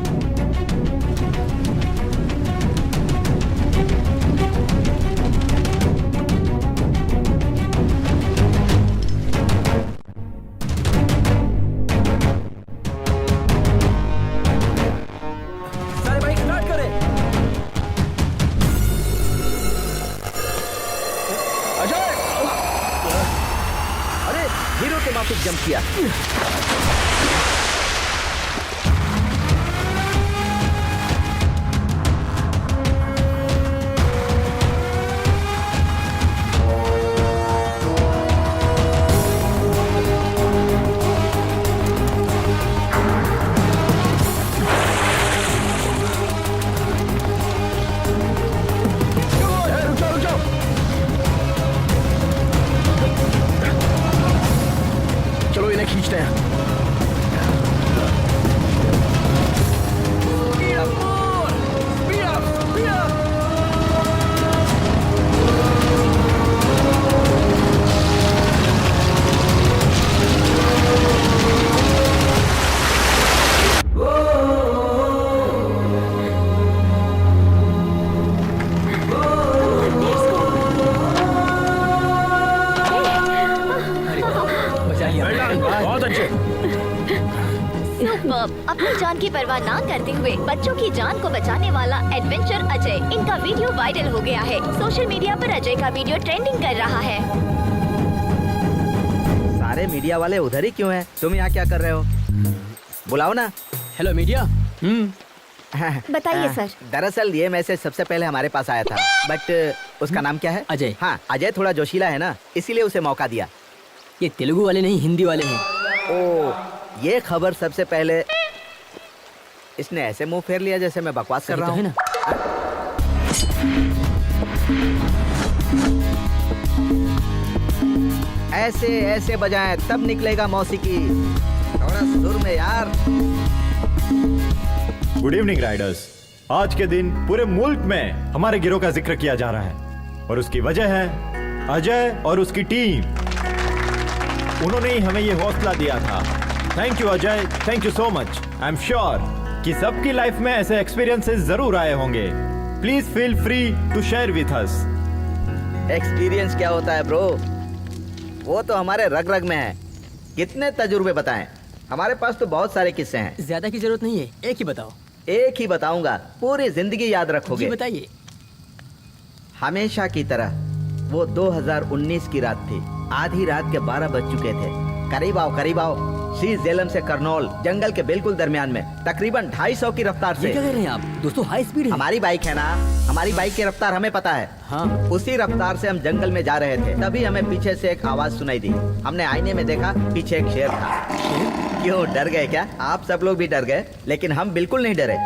Speaker 2: किया।
Speaker 6: चलो इन्हें खींचते हैं। बहुत अच्छे।
Speaker 5: सुपर्ब। अपनी जान की परवाह ना करते हुए बच्चों की जान को बचाने वाला एडवेंचर अजय, इनका वीडियो वायरल हो गया है। सोशल मीडिया पर अजय का वीडियो ट्रेंडिंग कर रहा है।
Speaker 2: सारे मीडिया वाले उधर ही क्यों हैं? तुम यहाँ क्या कर रहे हो? बुलाओ ना।
Speaker 7: Hello media.
Speaker 5: बताइए सर।
Speaker 2: दरअसल ये मैसेज सबसे पहले हमारे पास आया था, बट उसका नाम क्या है?
Speaker 7: अजय।
Speaker 2: हाँ, अजय थोड़ा जोशीला है ना, इसीलिए उसे मौका दिया।
Speaker 7: ये तेलुगु वाले नहीं, हिंदी वाले हैं।
Speaker 2: ओ, ये खबर सबसे पहले इसने ऐसे मुंह फेर लिया जैसे मैं बकवास कर रहा हूँ
Speaker 7: ना।
Speaker 2: ऐसे ऐसे बजाएं तब निकलेगा मौसीकी। थोड़ा सुर में यार।
Speaker 9: Good evening Riders. आज के दिन पूरे मुल्क में हमारे गिरोह का जिक्र किया जा रहा है और उसकी वजह है अजय और उसकी टीम। उन्होंने ही हमें ये हौसला दिया था। Thank you Ajay, thank you so much. I am sure कि सबकी लाइफ में ऐसे एक्सपीरियंसेस जरूर आए होंगे। Please feel free to share with us.
Speaker 2: Experience क्या होता है ब्रो? वो तो हमारे रग रग में है। कितने तजुर्बे बताएं? हमारे पास तो बहुत सारे किस्से हैं।
Speaker 7: ज्यादा की जरूरत नहीं है, एक ही बताओ।
Speaker 2: एक ही बताऊंगा, पूरी जिंदगी याद
Speaker 7: जी
Speaker 2: रखोगे।
Speaker 7: बताइए।
Speaker 2: हमेशा की तरह वो 2019 की रात थी। आधी रात के 12 बज चुके थे। करीब आओ। श्री झेलम से करनौल जंगल के बिल्कुल दरमियान में तकरीबन 250 की रफ्तार
Speaker 7: ये
Speaker 2: से।
Speaker 7: क्या कह रहे हैं आप? दोस्तों हाई स्पीड है।
Speaker 2: हमारी बाइक है ना, हमारी बाइक की रफ्तार हमें पता है।
Speaker 7: हाँ।
Speaker 2: उसी रफ्तार से हम जंगल में जा रहे थे, तभी हमें पीछे से एक आवाज सुनाई दी। हमने आईने में देखा, पीछे एक शेर था। क्यों, डर गए क्या? आप सब लोग भी डर गए, लेकिन हम बिल्कुल नहीं डरे।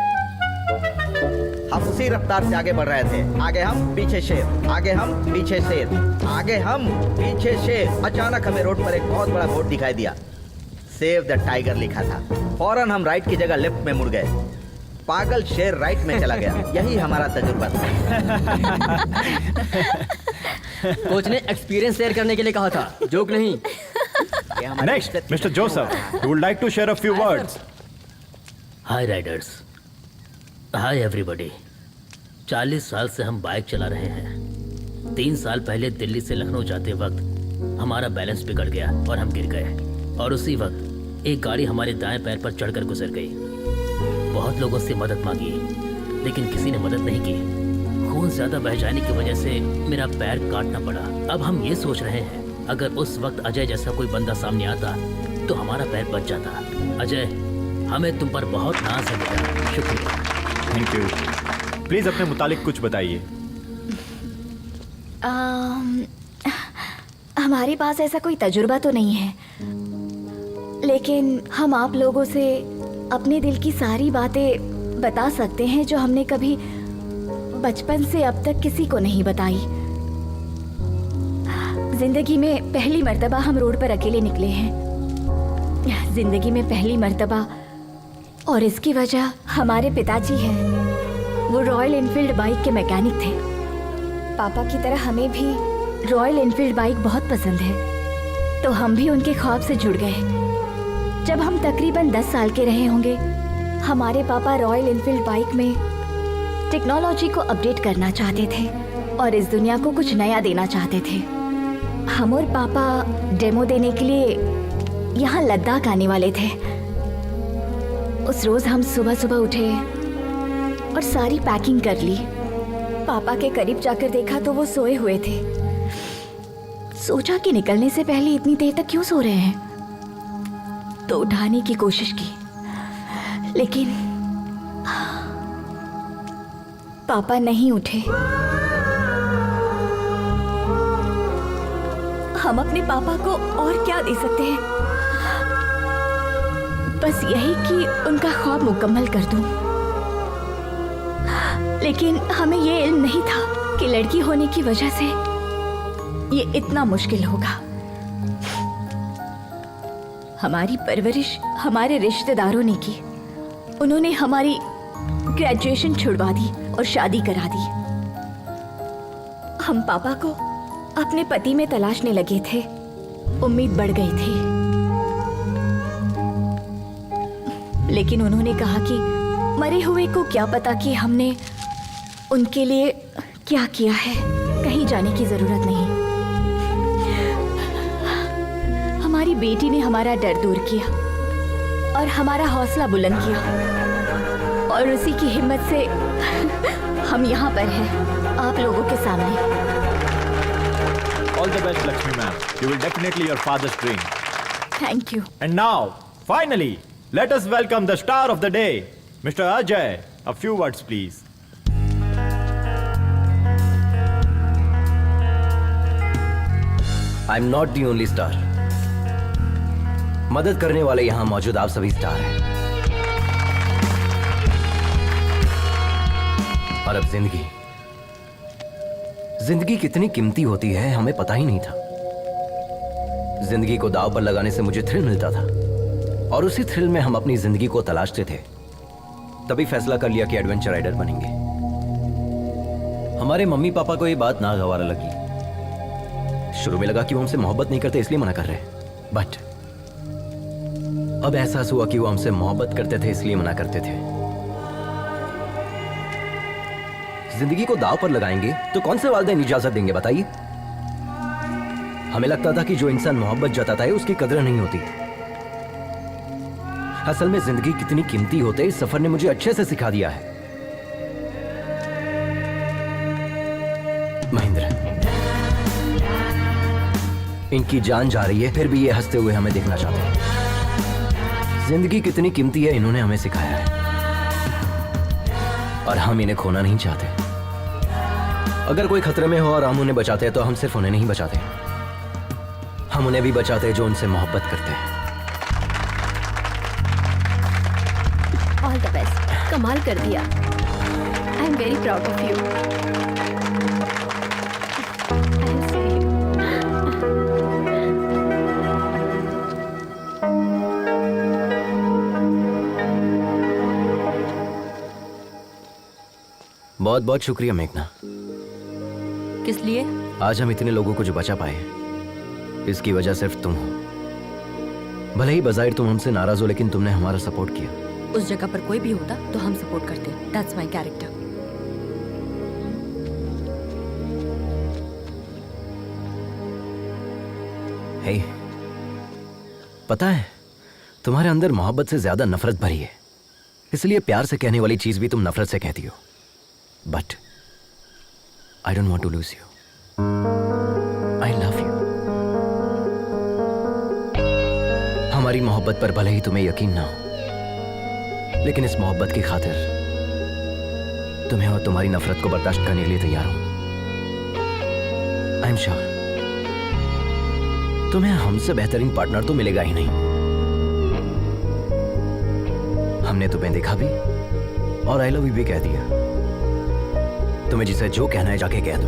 Speaker 2: हम उसी रफ्तार से आगे बढ़ रहे थे। आगे हम, पीछे शेर, आगे हम, पीछे शेर, आगे हम, पीछे शेर। अचानक हमें रोड पर एक बहुत बड़ा बोर्ड दिखाई दिया। सेव द टाइगर लिखा था। फौरन हम राइट की जगह लेफ्ट में मुड़ गए। पागल शेर राइट में चला गया। यही हमारा तजुर्बा था।
Speaker 7: कोच ने एक्सपीरियंस शेयर करने के लिए कहा था, जोक नहीं।
Speaker 2: ये हमारी
Speaker 9: नेक्स्ट
Speaker 2: इज्जत की
Speaker 9: mister Joseph, who would like to share a few words.
Speaker 3: Hi Riders, hi everybody. 40 साल से हम बाइक चला रहे हैं। 3 साल पहले दिल्ली से लखनऊ जाते वक्त हमारा बैलेंस बिगड़ गया और हम गिर गए। और उसी वक्त एक गाड़ी हमारे दाएं पैर पर चढ़कर गुजर गई। बहुत लोगों से मदद मांगी, लेकिन किसी ने मदद नहीं की। खून ज्यादा बह जाने की वजह से मेरा पैर काटना पड़ा। अब हम ये सोच रहे हैं, अगर उस वक्त अजय जैसा कोई बंदा सामने आता तो हमारा पैर बच जाता। अजय, हमें तुम पर बहुत नाज है बेटा। शुक्रिया।
Speaker 9: Thank you. प्लीज अपने मुतालिक कुछ बताइए।
Speaker 5: हमारे पास ऐसा कोई तजुर्बा तो नहीं है, लेकिन हम आप लोगों से अपने दिल की सारी बातें बता सकते हैं जो हमने कभी बचपन से अब तक किसी को नहीं बताई। जिंदगी में पहली मर्तबा हम रोड पर अकेले निकले हैं। जिंदगी में पहली मर्तबा, और इसकी वजह हमारे पिताजी हैं। वो रॉयल एनफील्ड बाइक के मैकेनिक थे। पापा की तरह हमें भी रॉयल एनफील्ड बाइक बहुत पसंद है, तो हम भी उनके ख्वाब से जुड़ गए। जब हम तकरीबन 10 साल के रहे होंगे, हमारे पापा रॉयल एनफील्ड बाइक में टेक्नोलॉजी को अपडेट करना चाहते थे और इस दुनिया को कुछ नया देना चाहते थे। हम और पापा डेमो देने के लिए यहाँ लद्दाख आने वाले थे। उस रोज हम सुबह सुबह उठे और सारी पैकिंग कर ली। पापा के करीब जाकर देखा तो वो सोए हुए थे। सोचा कि निकलने से पहले इतनी देर तक क्यों सो रहे हैं। तो उठाने की कोशिश की, लेकिन पापा नहीं उठे। हम अपने पापा को और क्या दे सकते हैं? बस यही कि उनका ख्वाब मुकम्मल कर दूं। लेकिन हमें ये इल्म नहीं था कि लड़की होने की वजह से ये इतना मुश्किल होगा। हमारी परवरिश हमारे रिश्तेदारों ने की। उन्होंने हमारी ग्रेजुएशन छुड़वा दी और शादी करा दी। हम पापा को अपने पति में तलाशने लगे थे। उम्मीद बढ़ गई थी, लेकिन उन्होंने कहा कि मरे हुए को क्या पता कि हमने उनके लिए क्या किया है। कहीं जाने की जरूरत नहीं। हमारी बेटी ने हमारा डर दूर किया और हमारा हौसला बुलंद किया, और उसी की हिम्मत से हम यहाँ पर हैं, आप लोगों के सामने।
Speaker 9: All the best, Lakshmi ma'am. You will definitely your father's dream.
Speaker 5: Thank you.
Speaker 9: And now, finally, let us welcome the star of the day, Mr. Ajay. A few words, please.
Speaker 4: I'm not the only star. मदद करने वाले यहाँ मौजूद आप सभी star हैं। और अब जिंदगी कितनी कीमती होती है हमें पता ही नहीं था। जिंदगी को दांव पर लगाने से मुझे थ्रिल मिलता था, और उसी थ्रिल में हम अपनी जिंदगी को तलाशते थे। तभी फैसला कर लिया कि एडवेंचर राइडर बनेंगे। हमारे मम्मी पापा को ये बात नागवार लगी। शुरू में लगा कि वो हमसे मोहब्बत नहीं करते इसलिए मना कर रहे हैं, बट अब एहसास हुआ कि वो हमसे मोहब्बत करते थे इसलिए मना करते थे। जिंदगी को दांव पर लगाएंगे तो कौन से वालिदैन इजाजत देंगे बताइए? हमें लगता था कि जो इंसान मोहब्बत जताता है उसकी कदर नहीं होती। असल में जिंदगी कितनी कीमती होते इस सफर ने मुझे अच्छे से सिखा दिया है। महेंद्र, इनकी जान जा रही है फिर भी ये हंसते हुए हमें देखना चाहते हैं। जिंदगी कितनी कीमती है इन्होंने हमें सिखाया है, और हम इन्हें खोना नहीं चाहते। अगर कोई खतरे में हो और हम उन्हें बचाते हैं तो हम सिर्फ उन्हें नहीं बचाते, हम उन्हें भी बचाते हैं जो उनसे मोहब्बत करते हैं।
Speaker 8: All the best. कमाल कर दिया। I am very proud of you.
Speaker 4: बहुत बहुत शुक्रिया मेघना।
Speaker 1: किस लिए?
Speaker 4: आज हम इतने लोगों को जो बचा पाए इसकी वजह सिर्फ तुम हो। भले ही बज़ाहिर तुम हमसे नाराज हो, लेकिन तुमने हमारा सपोर्ट किया।
Speaker 1: उस जगह पर कोई भी होता तो हम सपोर्ट करते। That's my character.
Speaker 4: हे, पता है तुम्हारे अंदर मोहब्बत से ज्यादा नफरत भरी है, इसलिए प्यार से कहने वाली चीज भी तुम नफरत से कहती हो। But I don't want to lose you. I love you. हमारी मोहब्बत पर भले ही तुम्हें यकीन ना हो, लेकिन इस मोहब्बत की खातिर तुम्हें और तुम्हारी नफरत को बर्दाश्त करने के लिए तैयार हूं। आई एम श्योर तुम्हें हमसे बेहतरीन पार्टनर तो मिलेगा ही नहीं। हमने तुम्हें देखा भी और आई लव यू भी कह दिया। तुम्हें जिसे जो कहना है जाके कह दो।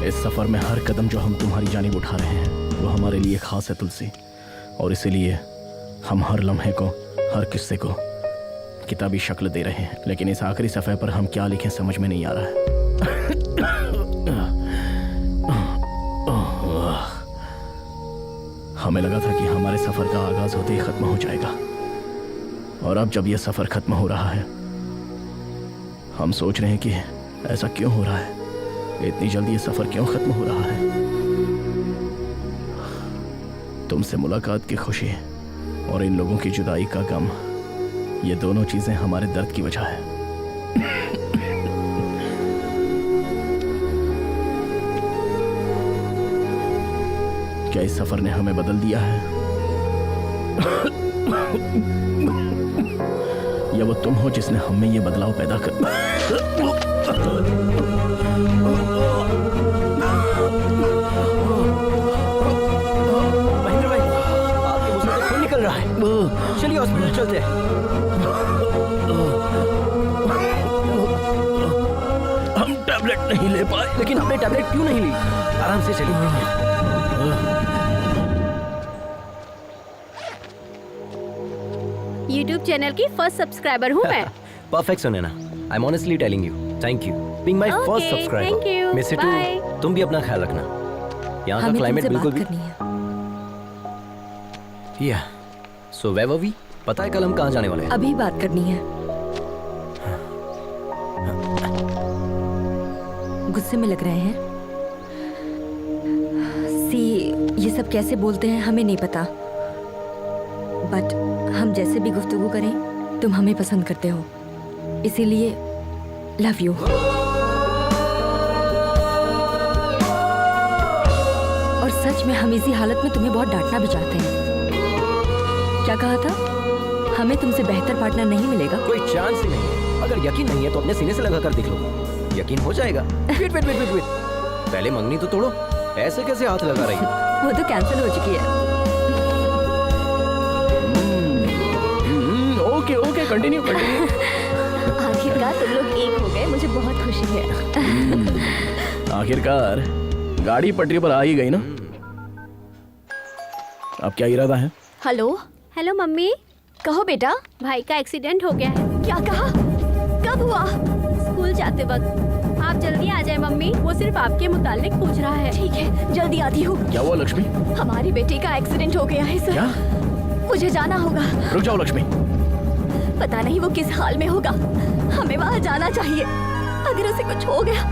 Speaker 6: इस सफर में हर कदम जो हम तुम्हारी जानिब उठा रहे हैं वो हमारे लिए खास है तुलसी, और इसीलिए हम हर लम्हे को, हर किस्से को किताबी शक्ल दे रहे हैं। लेकिन इस आखिरी सफ़े पर हम क्या लिखें समझ में नहीं आ रहा है। हमें लगा था कि हमारे सफ़र का आगाज होते ही ख़त्म हो जाएगा, और अब जब यह सफ़र ख़त्म हो रहा है हम सोच रहे हैं कि ऐसा क्यों हो रहा है, इतनी जल्दी ये सफ़र क्यों ख़त्म हो रहा है। तुमसे मुलाकात की खुशी और इन लोगों की जुदाई का गम, ये दोनों चीजें हमारे दर्द की वजह है। क्या इस सफर ने हमें बदल दिया है, या वो तुम हो जिसने हम में ये बदलाव पैदा कर।
Speaker 4: महेंद्र भाई, आपके मुंह से तो खून निकल रहा है। चलिए हॉस्पिटल चलते हैं।
Speaker 6: हम टैबलेट नहीं ले पाए।
Speaker 4: लेकिन हमने टैबलेट क्यों नहीं ली? आराम से चलिए।
Speaker 8: YouTube चैनल की फर्स्ट सब्सक्राइबर हूँ मैं।
Speaker 4: Perfect Sunaina, I am honestly telling you, thank you being my
Speaker 8: Okay,
Speaker 4: first
Speaker 8: thank
Speaker 4: subscriber.
Speaker 8: you.
Speaker 4: Miss इटू,
Speaker 8: Bye.
Speaker 4: तुम भी अपना ख्याल रखना। यहाँ का
Speaker 1: हमें
Speaker 4: क्लाइमेट
Speaker 1: तुमसे
Speaker 4: बिल्कुल
Speaker 1: बात
Speaker 4: भी।
Speaker 1: करनी है।
Speaker 4: या सो वेयर वर वी? पता है कल हम कहाँ जाने वाले हैं?
Speaker 1: अभी बात करनी है। गुस्से में लग रहे हैं। सी, ये सब कैसे बोलते हैं हमें नहीं पता, बट हम जैसे भी गुफ्तगू करें तुम हमें पसंद करते हो, इसीलिए लव यू। और सच में हम इसी हालत में तुम्हें बहुत डांटना भी चाहते हैं। क्या कहा था? हमें तुमसे बेहतर पार्टनर नहीं मिलेगा।
Speaker 4: कोई चांस ही नहीं है। अगर यकीन नहीं है तो अपने सीने से लगा कर देख लो, यकीन हो जाएगा। Wait wait wait wait wait, पहले मंगनी तो तोड़ो। ऐसे कैसे हाथ लगा रही है?
Speaker 1: वो तो कैंसिल हो चुकी है।
Speaker 6: Okay okay, continue continue.
Speaker 5: आखिरकार तुम लोग एक हो गए, मुझे बहुत खुशी है।
Speaker 6: आखिरकार गाड़ी पटरी पर आ ही गई ना। अब क्या इरादा है?
Speaker 5: हेलो,
Speaker 8: हेलो मम्मी,
Speaker 5: कहो बेटा।
Speaker 8: भाई का एक्सीडेंट हो गया है।
Speaker 5: क्या कहा? कब हुआ?
Speaker 8: स्कूल जाते वक्त। आप जल्दी आ जाए मम्मी, वो सिर्फ आपके मुतालिक पूछ रहा है।
Speaker 5: ठीक है, जल्दी आती हूँ।
Speaker 6: क्या हुआ लक्ष्मी?
Speaker 5: हमारे बेटे का एक्सीडेंट हो गया है सर।
Speaker 6: क्या?
Speaker 5: मुझे जाना होगा।
Speaker 6: रुक जाओ लक्ष्मी।
Speaker 5: पता नहीं वो किस हाल में होगा, हमें वहाँ जाना चाहिए। अगर उसे कुछ हो गया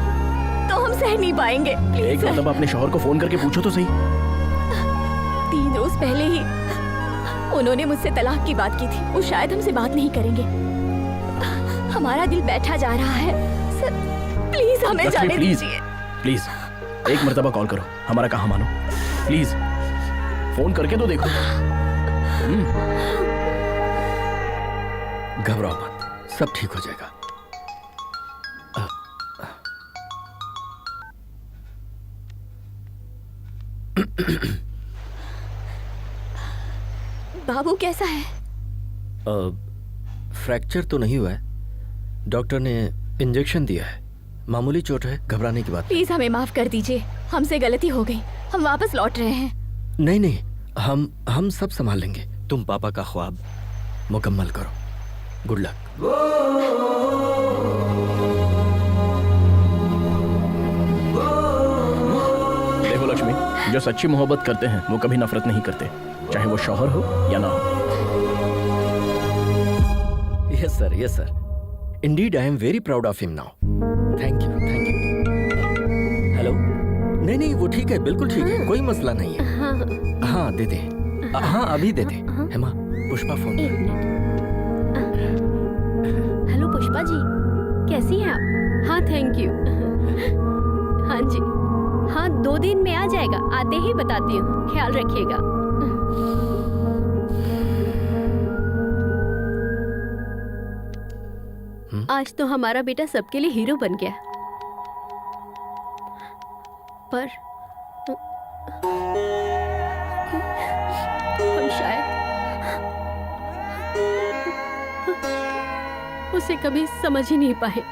Speaker 5: तो हम सह नहीं पाएंगे। प्लीज
Speaker 6: एक
Speaker 5: सर।
Speaker 6: मतलब अपने शौहर को फोन करके पूछो तो सही।
Speaker 5: 3 रोज पहले ही उन्होंने मुझसे तलाक की बात की थी। वो शायद हमसे बात नहीं करेंगे। हमारा दिल बैठा जा रहा है सर, प्लीज हमें
Speaker 6: लक्ष्मी
Speaker 5: जाने
Speaker 6: प्लीज
Speaker 5: दीजिए।
Speaker 6: प्लीज, एक मर्तबा कॉल करो, हमारा कहा मानो प्लीज। फोन करके तो देखो।
Speaker 10: घबराओ मत, सब ठीक हो जाएगा।
Speaker 5: बाबू कैसा है?
Speaker 10: फ्रैक्चर तो नहीं हुआ है, डॉक्टर ने इंजेक्शन दिया है, मामूली चोट है, घबराने की बात
Speaker 5: प्लीज हमें माफ कर दीजिए, हमसे गलती हो गई, हम वापस लौट रहे हैं।
Speaker 10: नहीं। नहीं, हम सब संभाल लेंगे। तुम पापा का ख्वाब मुकम्मल करो। Good luck.
Speaker 6: देखो लक्ष्मी, जो सच्ची मोहब्बत करते हैं वो कभी नफरत नहीं करते, चाहे वो शौहर हो या ना हो।
Speaker 10: Yes sir, yes sir. Indeed I am very proud of him now. Thank you, thank you. Hello? नहीं, वो ठीक है, बिल्कुल ठीक है, कोई मसला नहीं है। हाँ, दे दे। हाँ, अभी दे दे। हेमा, पुष्पा फोन।
Speaker 8: एक मिनट। हेलो पुष्पा जी, कैसी हैं आप? हाँ थैंक यू। हाँ जी, हाँ 2 दिन में आ जाएगा, आते ही बताती हूँ, ख्याल रखिएगा। आज तो हमारा बेटा सबके लिए हीरो बन गया, पर हम शायद उसे कभी समझ ही नहीं पाए।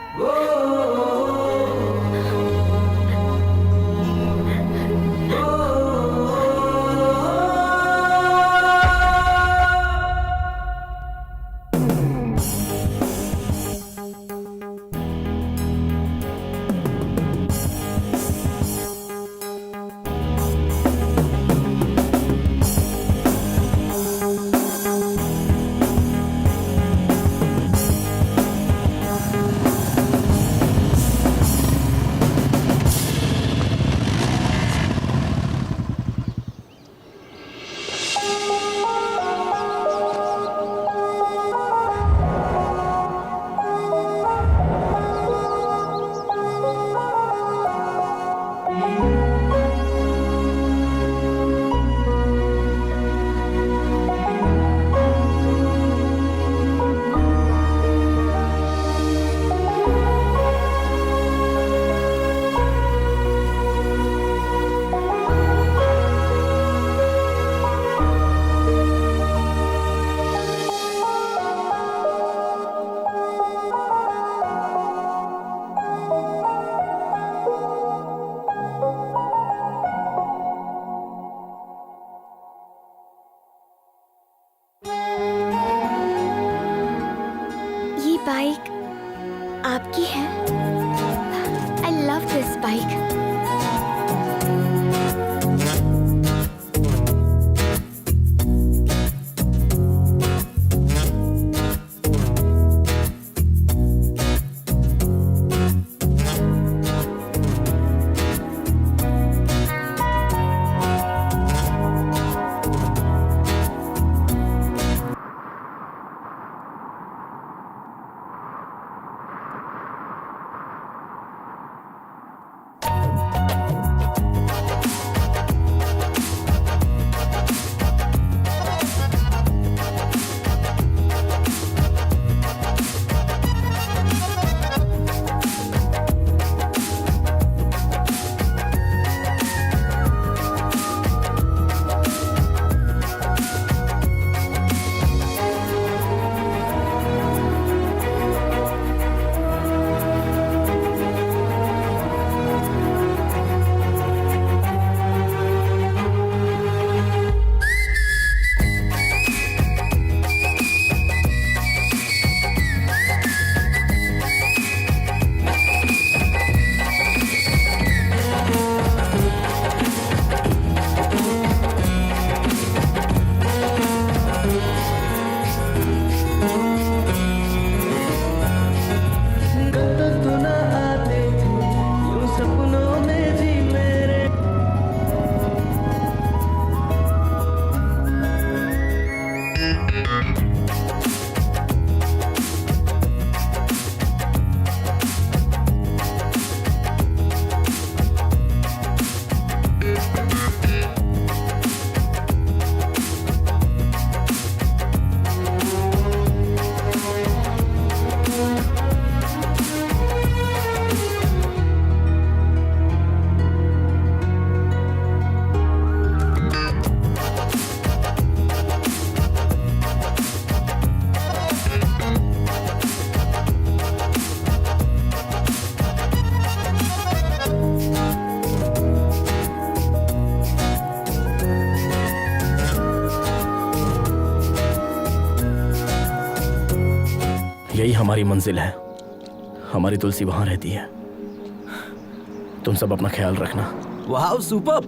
Speaker 5: बाइक आपकी है? I love this bike.
Speaker 6: यही हमारी मंजिल है। हमारी तुलसी वहां रहती है। तुम सब अपना ख्याल रखना।
Speaker 4: वाह सुपर,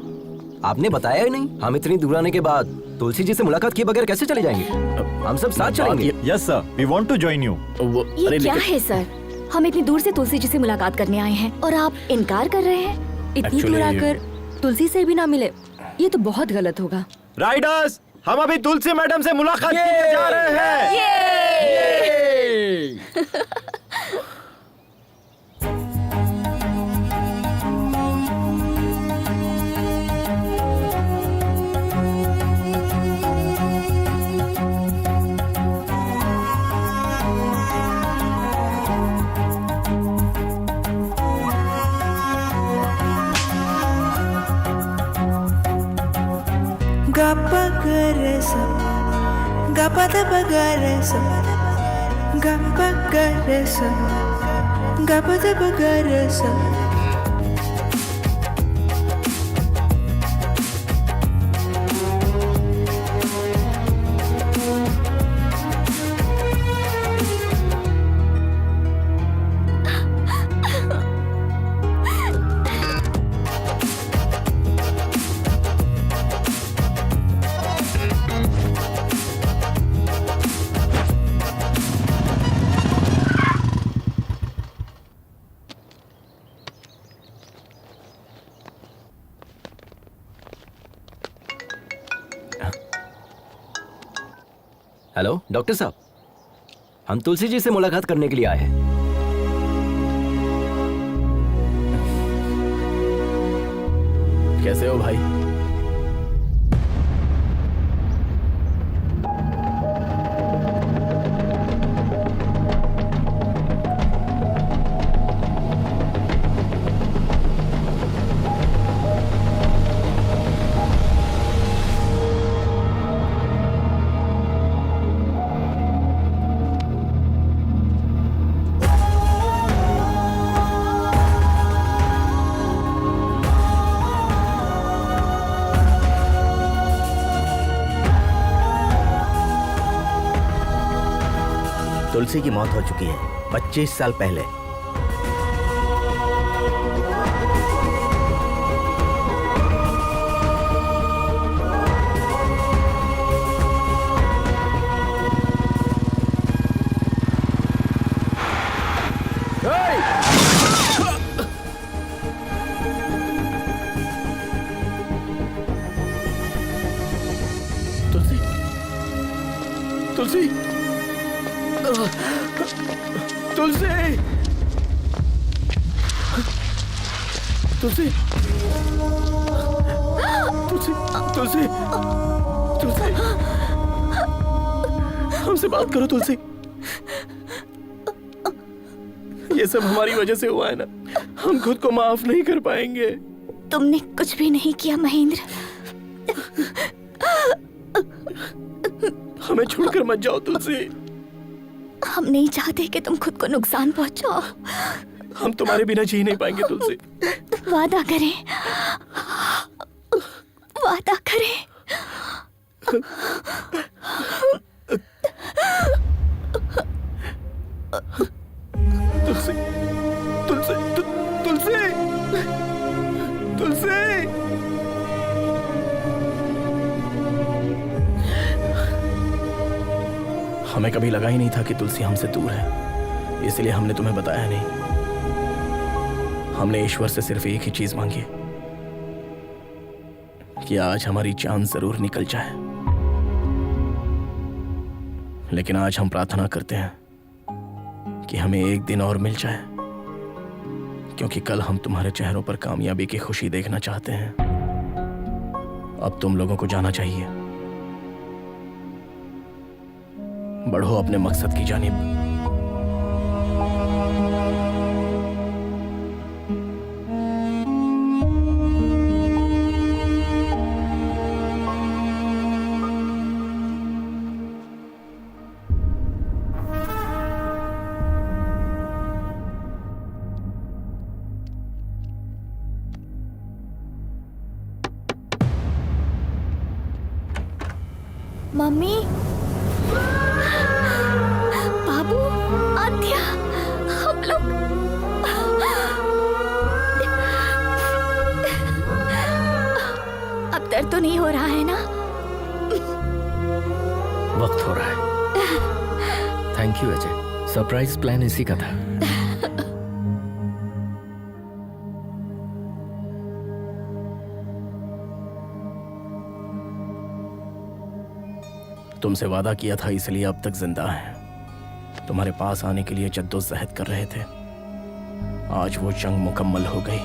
Speaker 4: आपने बताया ही नहीं। हम इतनी दूर आने के बाद तुलसी जी से मुलाकात किए बगैर कैसे चले जाएंगे? हम सब साथ चलेंगे।
Speaker 9: Yes sir, we want to join you.
Speaker 5: ये क्या है सर? हम इतनी दूर से तुलसी जी से मुलाकात करने आए हैं और आप इनकार कर रहे हैं?
Speaker 1: इतनी दूर आकर तुलसी से भी ना मिले, ये तो बहुत गलत होगा।
Speaker 9: राइडर्स, हम अभी तुलसी मैडम से मुलाकात करने जा रहे हैं।
Speaker 4: हेलो डॉक्टर साहब, हम तुलसी जी से मुलाकात करने के लिए आए हैं।
Speaker 6: कैसे हो भाई?
Speaker 2: तुलसी की मौत हो चुकी है 25 साल पहले।
Speaker 6: तुलसी तुलसी तुलसी तुलसी तुलसी तुलसी तुलसी हमसे बात करो तुलसी। ये सब हमारी वजह से हुआ है ना, हम खुद को माफ नहीं कर पाएंगे।
Speaker 5: तुमने कुछ भी नहीं किया महेंद्र।
Speaker 6: हमें छोड़कर मत जाओ तुलसी।
Speaker 5: हम नहीं चाहते कि तुम खुद को नुकसान पहुंचाओ।
Speaker 6: हम तुम्हारे बिना जी नहीं पाएंगे तुलसी।
Speaker 5: वादा करें, वादा करें।
Speaker 6: तुलसी तुलसी तुलसी तुलसी हमें कभी लगा ही नहीं था कि तुलसी हमसे दूर है, इसलिए हमने तुम्हें बताया नहीं। हमने ईश्वर से सिर्फ एक ही चीज मांगी कि आज हमारी जान जरूर निकल जाए, लेकिन आज हम प्रार्थना करते हैं कि हमें एक दिन और मिल जाए, क्योंकि कल हम तुम्हारे चेहरों पर कामयाबी की खुशी देखना चाहते हैं। अब तुम लोगों को जाना चाहिए। बढ़ो अपने मकसद की जानिब।
Speaker 5: मम्मी, बाबू, आद्या, हम लोग अब दर्द तो नहीं हो रहा है ना?
Speaker 10: वक्त हो रहा है। Thank you Ajay, surprise plan इसी का था।
Speaker 6: तुमसे वादा किया था, इसलिए अब तक जिंदा है। तुम्हारे पास आने के लिए जद्दोजहद कर रहे थे। आज वो जंग मुकम्मल हो गई।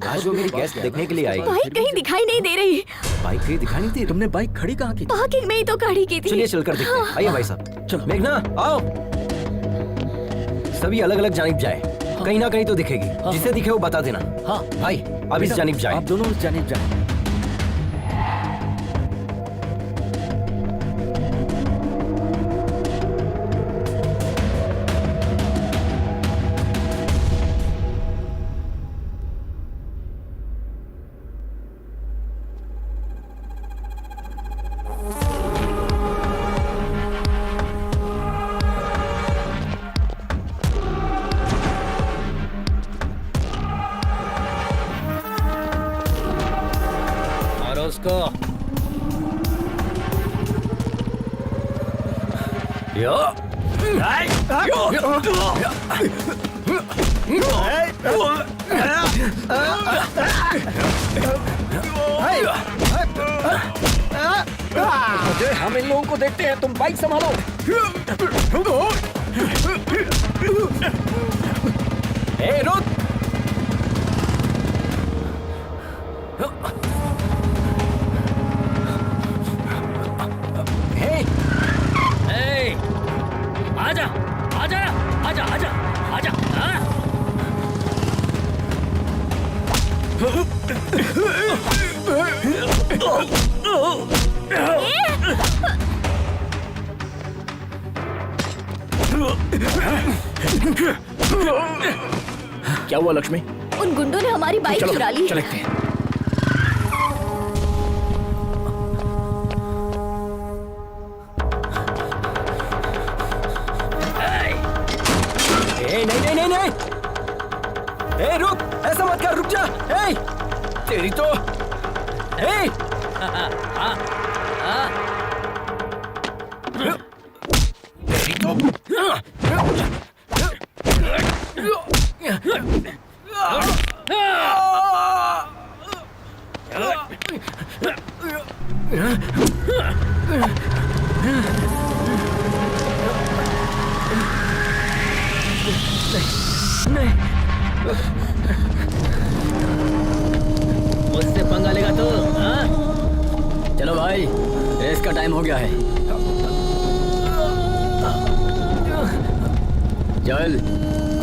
Speaker 4: आज वो मेरी गेस्ट देखने के लिए आई।
Speaker 5: बाइक कहीं दिखाई नहीं दे रही।
Speaker 4: बाइक कहीं दिखाई नहीं दी?
Speaker 10: तुमने बाइक खड़ी कहाँ की?
Speaker 5: पार्किंग में ही तो खड़ी की थी।
Speaker 4: चलिए चलकर देखते हैं। आइए भाई साहब।
Speaker 10: चलो।
Speaker 4: मेघना आओ। सभी अलग अलग जानिब जाए, कहीं ना कहीं तो दिखेगी। जिसे दिखे वो बता देना।
Speaker 10: हाँ
Speaker 4: भाई अब इस जानिब जाए।
Speaker 10: आप दोनों उस जानिब जाए।
Speaker 7: उसको
Speaker 10: हम इन लोगों को देखते हैं, तुम बाइक संभालो। रुक।
Speaker 7: आजा आजा आजा आजा आजा।
Speaker 6: क्या हुआ लक्ष्मी?
Speaker 5: उन गुंडों ने हमारी बाइक चुरा ली।
Speaker 6: चलते हैं।
Speaker 3: हे!
Speaker 7: मुझसे पंगा लेगा तो हाँ? चलो भाई, रेस का टाइम हो गया है। चल,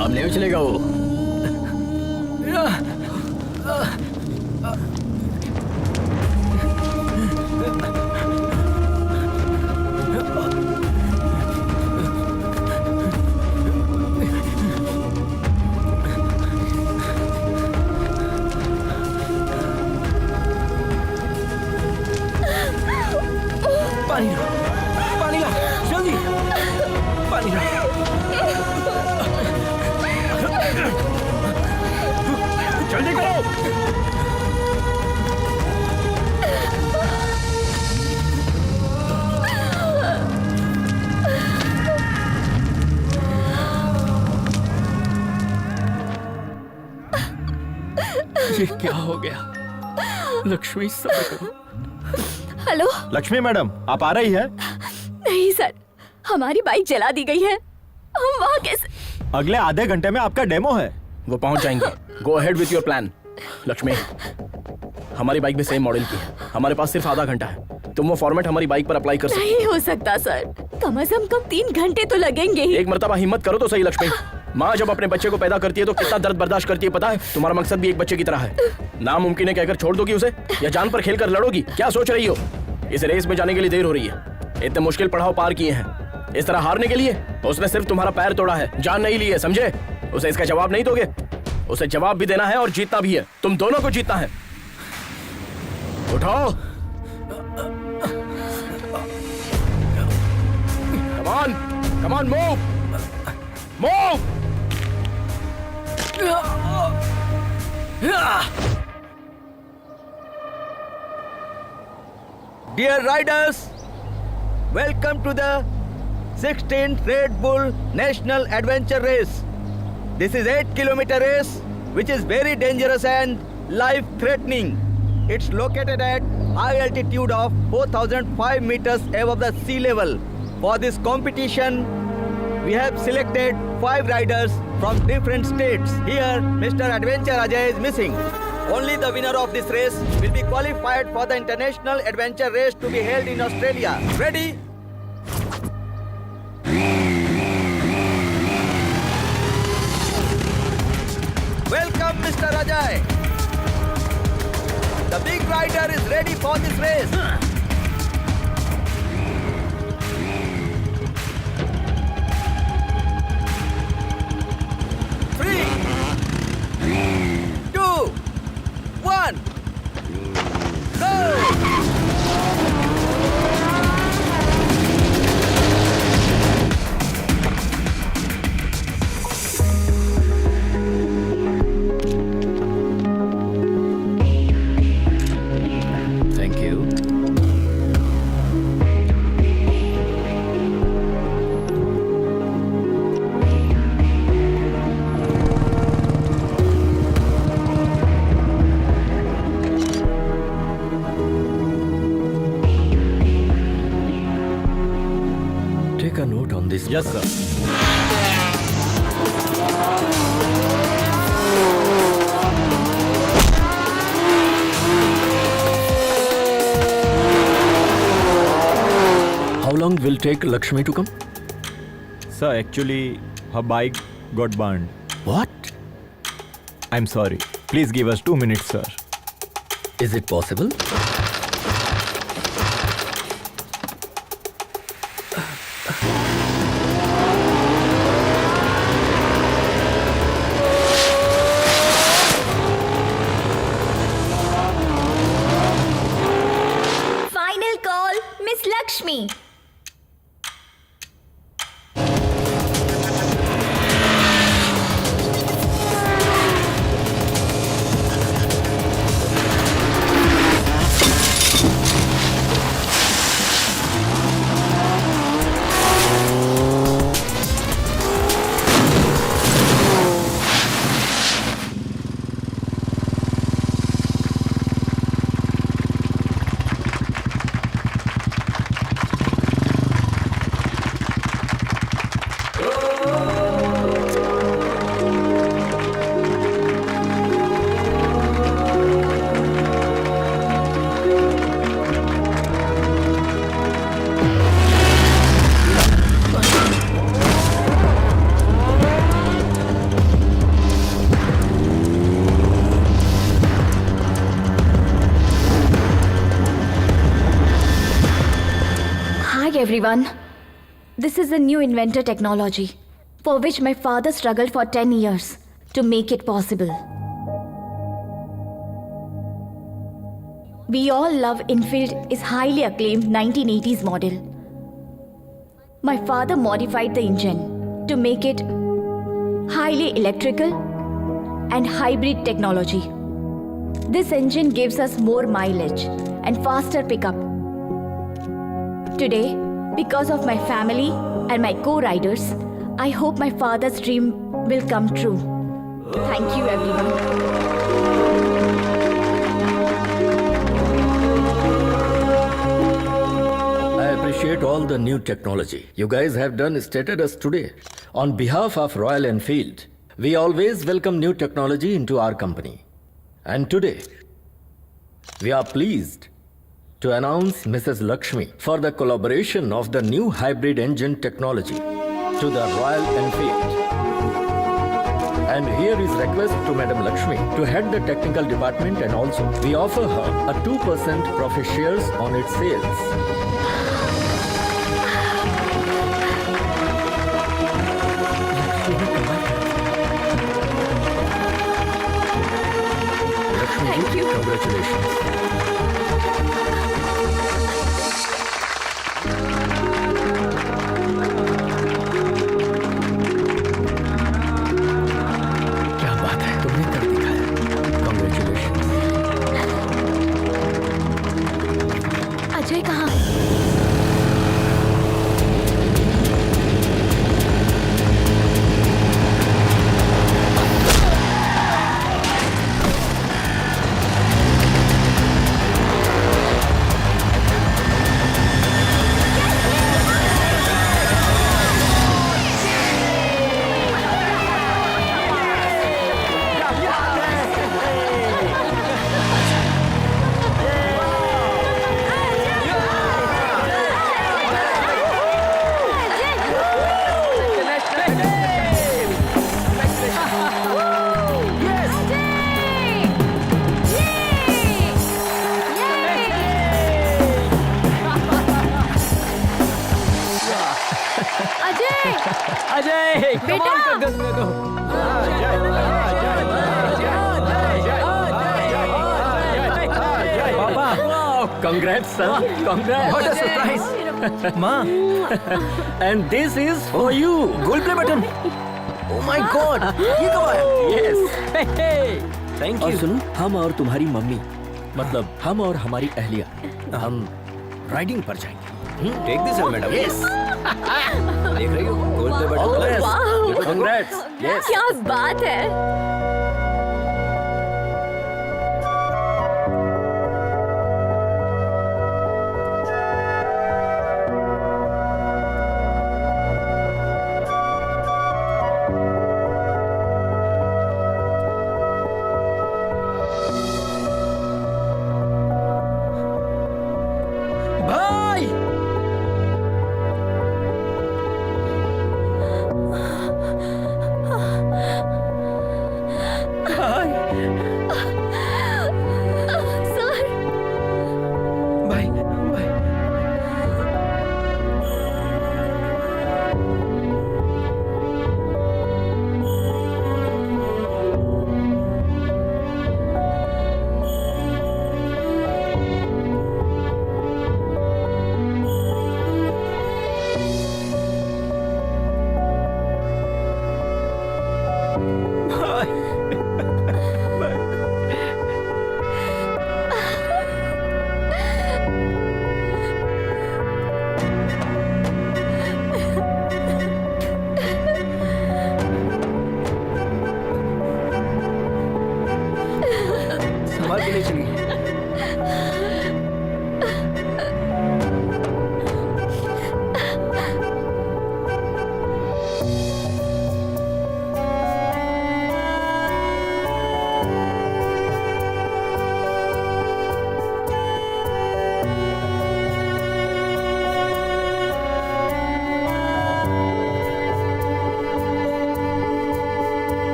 Speaker 7: अब नहीं चलेगा वो।
Speaker 10: पानी ला, पानी ला, जल्दी पानी ला।
Speaker 6: जल्दी करो।
Speaker 10: ये क्या हो गया? लक्ष्मी सब्र करो।
Speaker 5: हेलो।
Speaker 9: लक्ष्मी मैडम, आप आ रही है?
Speaker 5: नहीं सर, हमारी बाइक जला दी गई है। हम वहाँ कैसे?
Speaker 9: अगले आधे घंटे में आपका डेमो है।
Speaker 6: वो पहुंच जाएंगे। Go ahead with your plan. Lakshmi, हमारी बाइक भी सेम मॉडल की है। हमारे पास सिर्फ आधा घंटा है। तुम वो फॉर्मेट हमारी बाइक पर अप्लाई कर सकते
Speaker 5: नहीं हो सकता सर, कम से कम 3 घंटे तो लगेंगे ही।
Speaker 6: एक मर्तबा हिम्मत करो तो सही लक्ष्मी। माँ जब अपने बच्चे को पैदा करती है तो कितना दर्द बर्दाश्त करती है पता है? तुम्हारा मकसद भी एक बच्चे की तरह है। नामुमकिन है कहकर छोड़ दोगी उसे, या जान पर खेलकर लड़ोगी? क्या सोच रही हो? इस रेस में जाने के लिए देर हो रही है। इतने मुश्किल पड़ाव पार किए हैं, इस तरह हारने के लिए? उसने सिर्फ तुम्हारा पैर तोड़ा है, जान नहीं ली है, समझे? उसे इसका जवाब नहीं दोगे? उसे जवाब भी देना है और जीतना भी है। तुम दोनों को जीतना है। उठाओ। Come on, come on, move, move.
Speaker 2: Dear riders, welcome to the 16th Red Bull National Adventure Race. This is 8-kilometer race which is very dangerous and life-threatening. It's located at high altitude of 4,005 meters above the sea level. For this competition, we have selected 5 riders from different states. Here, Mr. Adventure Ajay is missing. Only the winner of this race will be qualified for the International Adventure Race to be held in Australia. Ready? Welcome, Mr. Ajay. The big rider is ready for this race. Three, 2, 1, go!
Speaker 3: Thank you.
Speaker 10: Take a note on this.
Speaker 9: Yes sir.
Speaker 10: How long will take Lakshmi to come?
Speaker 9: Sir, actually, her bike got burned.
Speaker 10: What?
Speaker 9: I'm sorry. Please give us 2 minutes, sir.
Speaker 10: Is it possible?
Speaker 5: Final call, Miss Lakshmi. everyone. This is a new inventor technology for which my father struggled for 10 years to make it possible. We all love Enfield is highly acclaimed 1980s model. My father modified the engine to make it highly electrical and hybrid technology. This engine gives us more mileage and faster pickup. Today, because of my family and my co-riders, I hope my father's dream will come true. Thank you, everyone.
Speaker 10: I appreciate all the new technology you guys have done stated us today. On behalf of Royal Enfield, we always welcome new technology into our company. And today, we are pleased to announce Mrs. Lakshmi for the collaboration of the new hybrid engine technology to the Royal Enfield. And here is request to Madam Lakshmi to head the technical department, and also we offer her a 2% profit shares on its sales.
Speaker 5: Thank you.
Speaker 10: Congratulations.
Speaker 6: क्या बात है, तुमने कर दिखाया। Congratulations.
Speaker 5: Ajay कहाँ?
Speaker 7: अजय कमाल कर दिया तुमने तो।
Speaker 10: Papa, congrats, son. Congrats.
Speaker 6: What a surprise. माँ,
Speaker 10: And this is for you.
Speaker 6: Goal play button. Oh my God, ये कब आया?
Speaker 10: Yes.
Speaker 6: Thank
Speaker 10: और
Speaker 6: you.
Speaker 10: सुनो, हम और तुम्हारी मम्मी, मतलब हम और हमारी अहलिया, हम राइडिंग पर जाएंगे।
Speaker 4: Take this madam.
Speaker 10: Yes.
Speaker 4: देख रही हो gold play
Speaker 10: All the
Speaker 4: button.
Speaker 10: best.
Speaker 5: वाह!
Speaker 10: Congrats. Yes.
Speaker 5: क्या बात है?